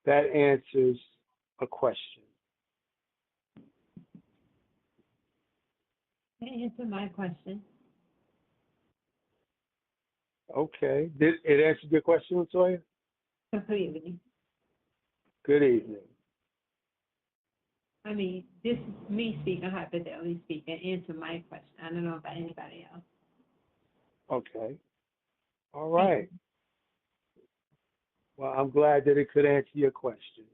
that answers a question. That answered my question. Okay. Did it answer your question, Latoya? Completely. Good evening. I mean, this is me speaking, hypothetically speaking, answer my question. I don't know about anybody else. Okay. All right. Well, I'm glad that it could answer your question.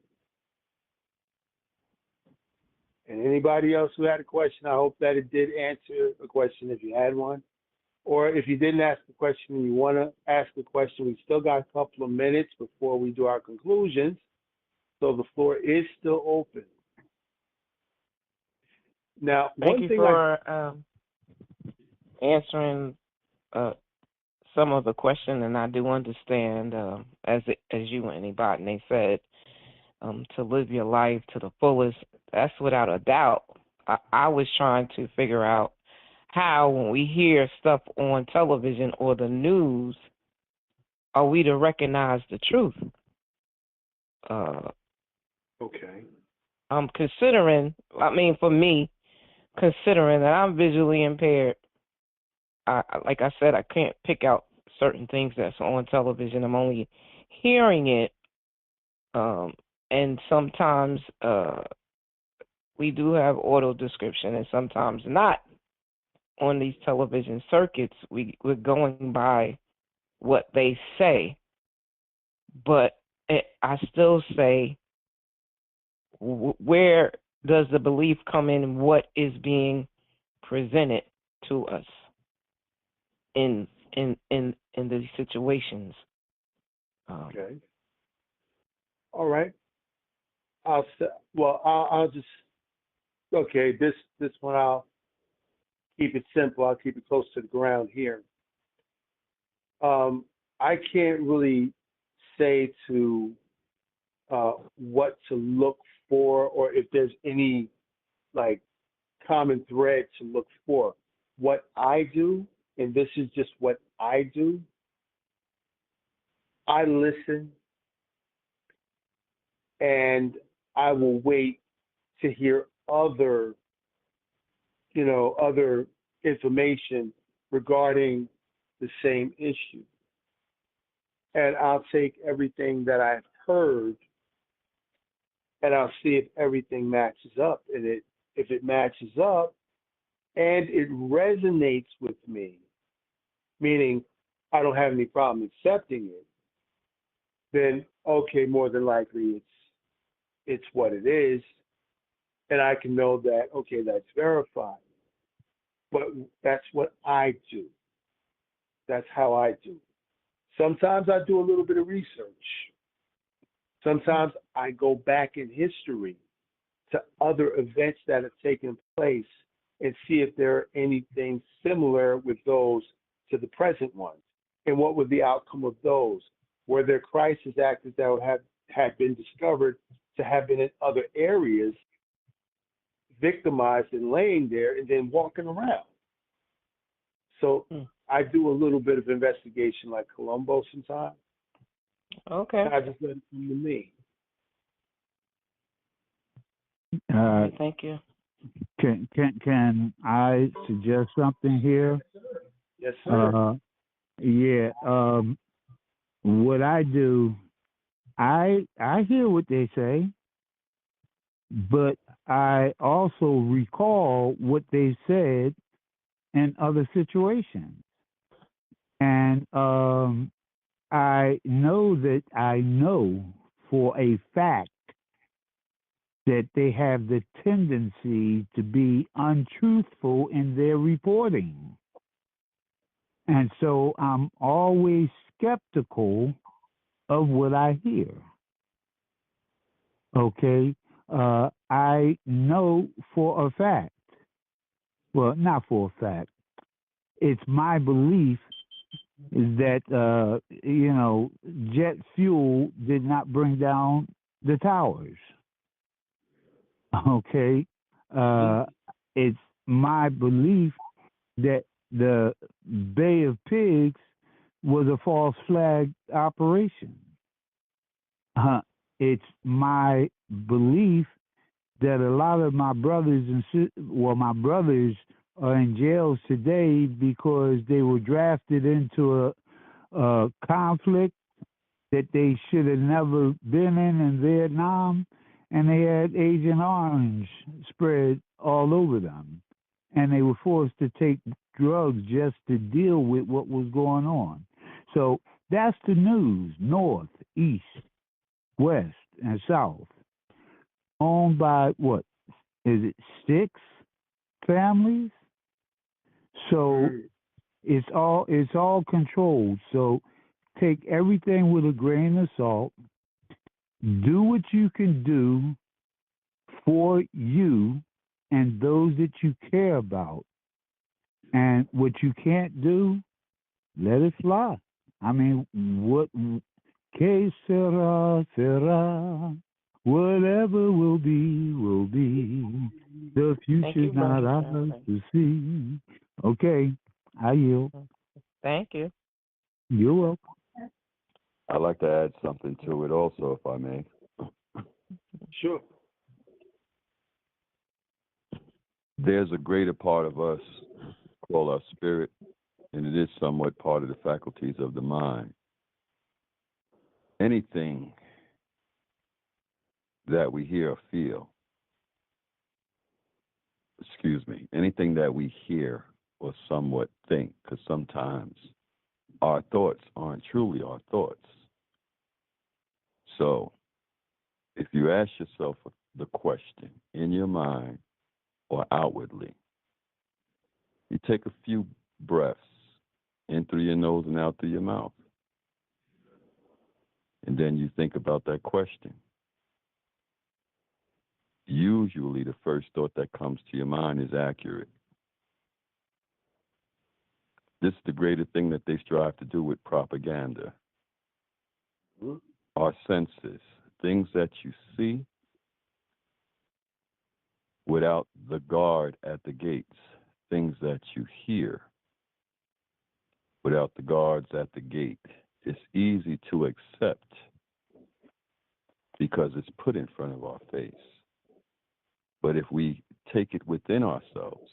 And anybody else who had a question, I hope that it did answer a question if you had one. Or if you didn't ask a question and you want to ask a question, we still got a couple of minutes before we do our conclusions. So the floor is still open. Now, Thank you for answering some of the question, and I do understand, as you and Ibotne said, to live your life to the fullest. That's without a doubt. I was trying to figure out how, when we hear stuff on television or the news, are we to recognize the truth? Okay. I'm considering, for me, considering that I'm visually impaired, like I said, I can't pick out certain things that's on television. I'm only hearing it, and sometimes we do have auto description, and sometimes not. On these television circuits, we're going by what they say, but I still say, where does the belief come in? What is being presented to us in these situations? Okay. All right. I'll just okay. This one I'll keep it simple. I'll keep it close to the ground here. I can't really say to what to look for, or if there's any like common thread to look for. What I do, and this is just what I do, I listen and I will wait to hear other information regarding the same issue. And I'll take everything that I've heard and I'll see if everything matches up. And if it matches up and it resonates with me, meaning I don't have any problem accepting it, then okay, more than likely it's what it is. And I can know that, okay, that's verified. But that's what I do. That's how I do. Sometimes I do a little bit of research. Sometimes I go back in history to other events that have taken place and see if there are anything similar with those to the present ones. And what was the outcome of those? Were there crisis actors that had been discovered to have been in other areas, victimized and laying there and then walking around? So I do a little bit of investigation like Columbo sometimes. Okay. I just let it come to me. Thank you. Can I suggest something here? Yes, sir. What I do, I hear what they say, but I also recall what they said in other situations. And I know that I know for a fact that they have the tendency to be untruthful in their reporting. And so I'm always skeptical of what I hear. Okay? I know for a fact, well, not for a fact, it's my belief that, jet fuel did not bring down the towers. Okay? It's my belief that the Bay of Pigs was a false flag operation. It's my belief that a lot of my brothers my brothers are in jails today because they were drafted into a conflict that they should have never been in Vietnam, and they had Agent Orange spread all over them, and they were forced to take drugs just to deal with what was going on. So that's the news, north, east, west, and south. Owned by what? Is it 6 families? So it's all controlled. So take everything with a grain of salt. Do what you can do for you and those that you care about. And what you can't do, let it fly. I mean, what que sera, sera. Whatever will be, will be. The future's not ours to see. Okay, I yield. Thank you. You're welcome. I'd like to add something to it also, if I may. Sure. There's a greater part of us called our spirit, and it is somewhat part of the faculties of the mind. Anything that we hear or feel, anything that we hear or somewhat think, because sometimes our thoughts aren't truly our thoughts. So if you ask yourself the question in your mind or outwardly, you take a few breaths in through your nose and out through your mouth. And then you think about that question. Usually the first thought that comes to your mind is accurate. This is the greater thing that they strive to do with propaganda. Our senses, things that you see without the guard at the gates, things that you hear without the guards at the gate. It's easy to accept because it's put in front of our face. But if we take it within ourselves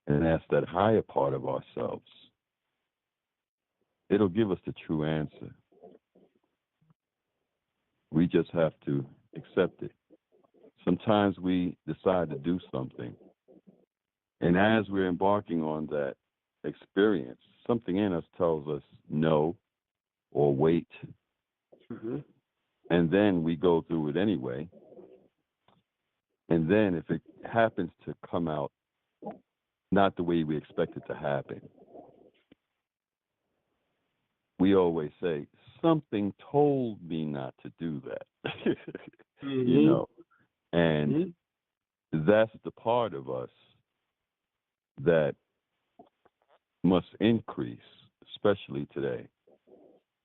and ask that higher part of ourselves, it'll give us the true answer. We just have to accept it. Sometimes we decide to do something, and as we're embarking on that experience, something in us tells us no or wait. And then we go through it anyway. And then if it happens to come out not the way we expect it to happen, we always say, something told me not to do that. You know, and that's the part of us that must increase, especially today,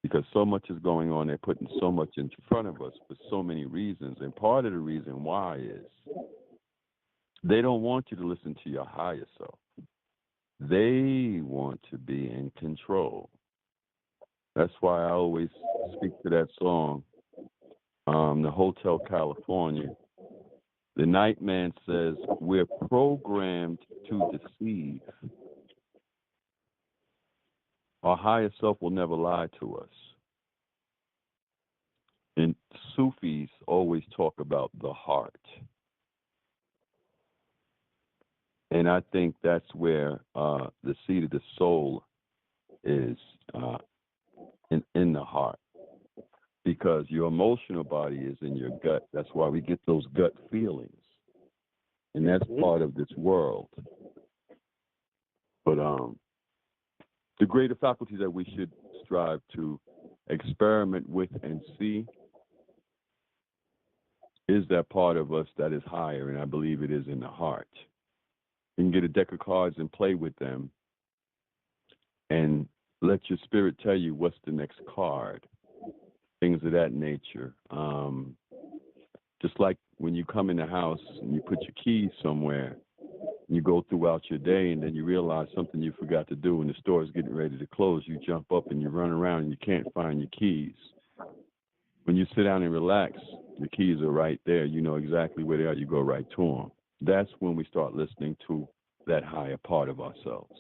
because so much is going on. They're putting so much in front of us for so many reasons. And part of the reason why is they don't want you to listen to your higher self. They want to be in control. That's why I always speak to that song, the Hotel California. The night man says, we're programmed to deceive. Our higher self will never lie to us. And Sufis always talk about the heart. And I think that's where the seat of the soul is, in the heart. Because because your emotional body is in your gut. That's why we get those gut feelings. And that's part of this world. But the greater faculties that we should strive to experiment with and see is that part of us that is higher, and I believe it is in the heart. You can get a deck of cards and play with them and let your spirit tell you what's the next card, things of that nature. Just like when you come in the house and you put your keys somewhere, you go throughout your day and then you realize something you forgot to do and the store is getting ready to close, you jump up and you run around and you can't find your keys. When you sit down and relax, the keys are right there. You know exactly where they are. You go right to them. That's when we start listening to that higher part of ourselves.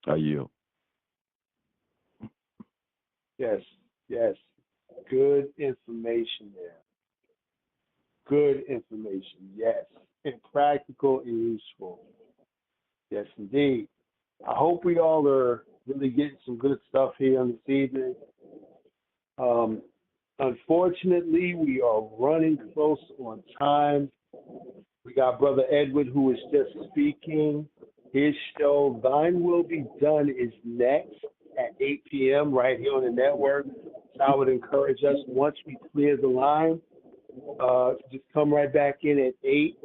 Are you? Yes, yes. Good information there. Good information, yes. And practical and useful. Yes, indeed. I hope we all are really getting some good stuff here on this evening. Unfortunately, we are running close on time. We got Brother Edward, who is just speaking. His show, Thine Will Be Done, is next at 8 p.m. right here on the network. So I would encourage us, once we clear the line, just come right back in at 8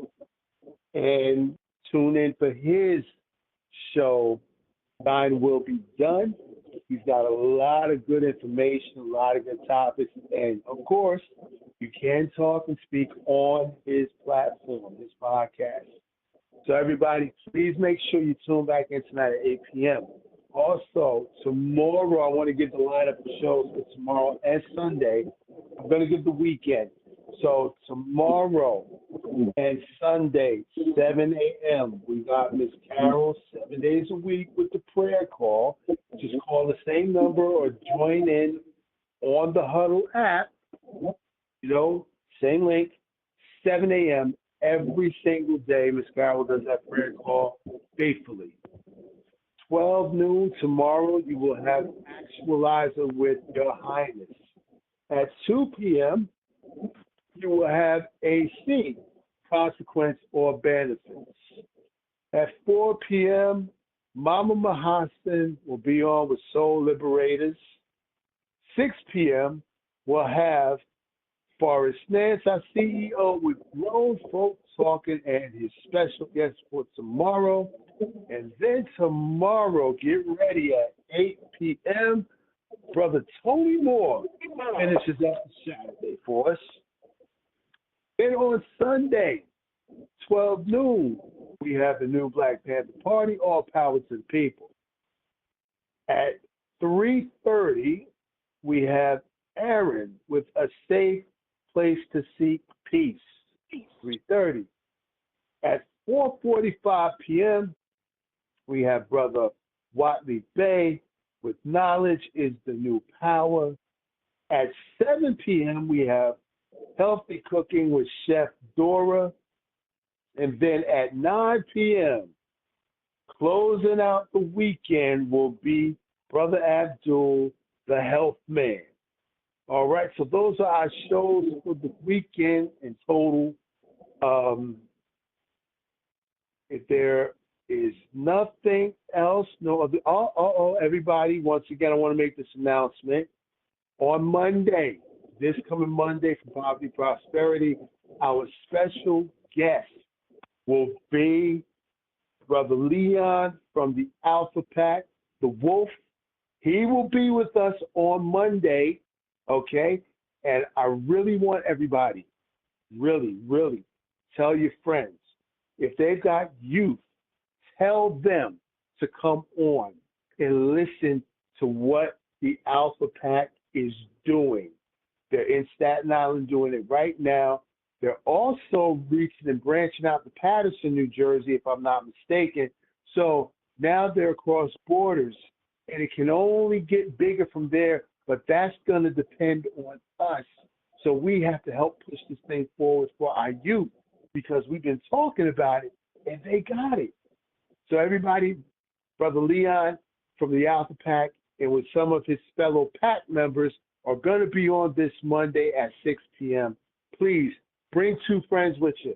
and tune in for his show, Thine Will Be Done. He's got a lot of good information, a lot of good topics, and of course, you can talk and speak on his platform, his podcast. So everybody, please make sure you tune back in tonight at 8 p.m. Also, tomorrow, I want to give the lineup of shows for tomorrow and Sunday. I'm going to give the weekend. So tomorrow and Sunday, 7 a.m., we got Miss Carol 7 days a week with the prayer call. Just call the same number or join in on the Huddle app. You know, same link, 7 a.m. every single day. Miss Carol does that prayer call faithfully. 12 noon tomorrow, you will have Actualizer with Your Highness. At 2 p.m., you will have AC, Consequence or Benefits. At 4 p.m., Mama Mahassan will be on with Soul Liberators. 6 p.m., we'll have Forrest Nance, our CEO, with Grown Folk Talking, and his special guest for tomorrow. And then tomorrow, get ready at 8 p.m., Brother Tony Moore finishes up the Saturday for us. Then on Sunday, 12 noon, we have the new Black Panther Party, All Power to the People. At 3:30, we have Aaron with A Safe Place to Seek Peace. 3:30. At 4:45 p.m., we have Brother Watley Bay with Knowledge is the New Power. At 7 p.m., we have Healthy Cooking with Chef Dora. And then at 9 p.m., closing out the weekend will be Brother Abdul, the Health Man. All right, so those are our shows for the weekend in total. If there is nothing else, no other. Everybody, once again, I want to make this announcement. On Monday, this coming Monday from Poverty Prosperity, our special guest will be Brother Leon from the Alpha Pack, the Wolf. He will be with us on Monday, okay? And I really want everybody, really, really, tell your friends. If they've got youth, tell them to come on and listen to what the Alpha Pack is doing. They're in Staten Island doing it right now. They're also reaching and branching out to Paterson, New Jersey, if I'm not mistaken. So now they're across borders, and it can only get bigger from there, but that's going to depend on us. So we have to help push this thing forward for our youth because we've been talking about it, and they got it. So everybody, Brother Leon from the Alpha Pack and with some of his fellow pack members are going to be on this Monday at 6 p.m. Please bring 2 friends with you.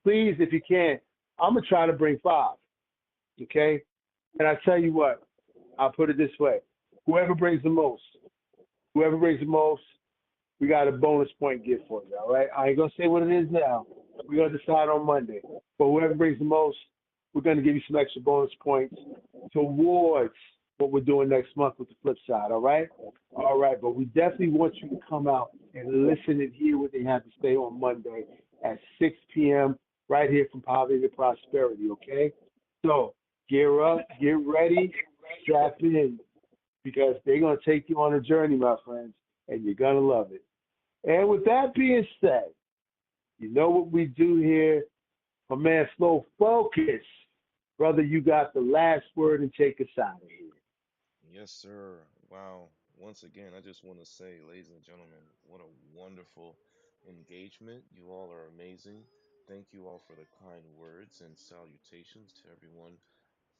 Please, if you can, I'm going to try to bring 5. Okay? And I tell you what, I'll put it this way. Whoever brings the most, we got a bonus point gift for you, all right? I ain't going to say what it is now. We're going to decide on Monday. But whoever brings the most, we're going to give you some extra bonus points towards what we're doing next month with the flip side, all right? All right, but we definitely want you to come out and listen and hear what they have to say on Monday at 6 p.m. right here from Poverty to Prosperity, okay? So gear up, get ready, strap in, because they're going to take you on a journey, my friends, and you're going to love it. And with that being said, you know what we do here. My man, Slow Focus. Brother, you got the last word and take us out of here. Yes, sir. Wow. Once again, I just want to say, ladies and gentlemen, what a wonderful engagement. You all are amazing. Thank you all for the kind words and salutations to everyone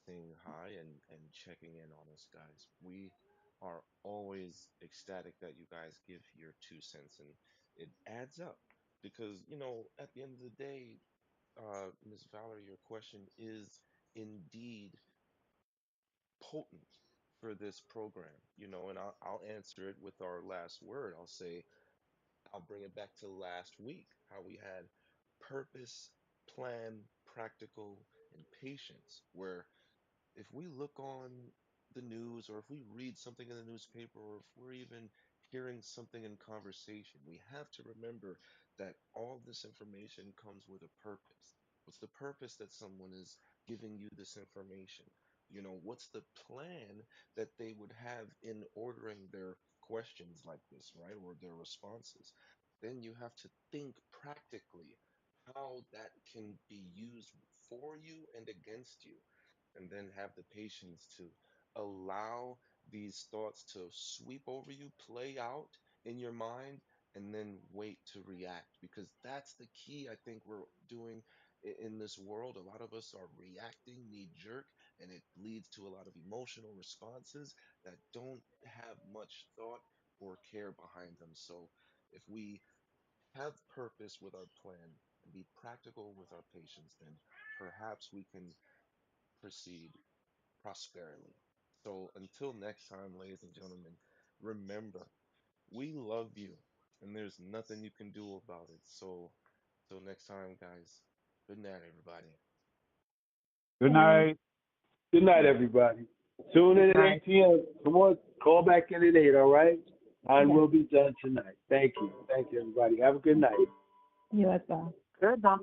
saying hi and checking in on us, guys. We are always ecstatic that you guys give your 2 cents, and it adds up because, at the end of the day, Ms. Valerie, your question is indeed potent for this program, and I'll answer it with our last word. I'll bring it back to last week, how we had purpose, plan, practical, and patience, where if we look on the news or if we read something in the newspaper or if we're even hearing something in conversation, we have to remember that all this information comes with a purpose. What's the purpose that someone is giving you this information? What's the plan that they would have in ordering their questions like this, right? Or their responses. Then you have to think practically how that can be used for you and against you, and then have the patience to allow these thoughts to sweep over you, play out in your mind, and then wait to react. Because that's the key I think we're doing in this world. A lot of us are reacting knee jerk, and it leads to a lot of emotional responses that don't have much thought or care behind them. So if we have purpose with our plan and be practical with our patience, then perhaps we can proceed prosperity. So until next time, ladies and gentlemen, remember, we love you and there's nothing you can do about it. So till next time, guys, good night, everybody. Good night. Good night, everybody. Tune in at 8 p.m. Come on, call back in at 8, all right? And we'll be done tonight. Thank you. Thank you, everybody. Have a good night. You as well. Goodbye.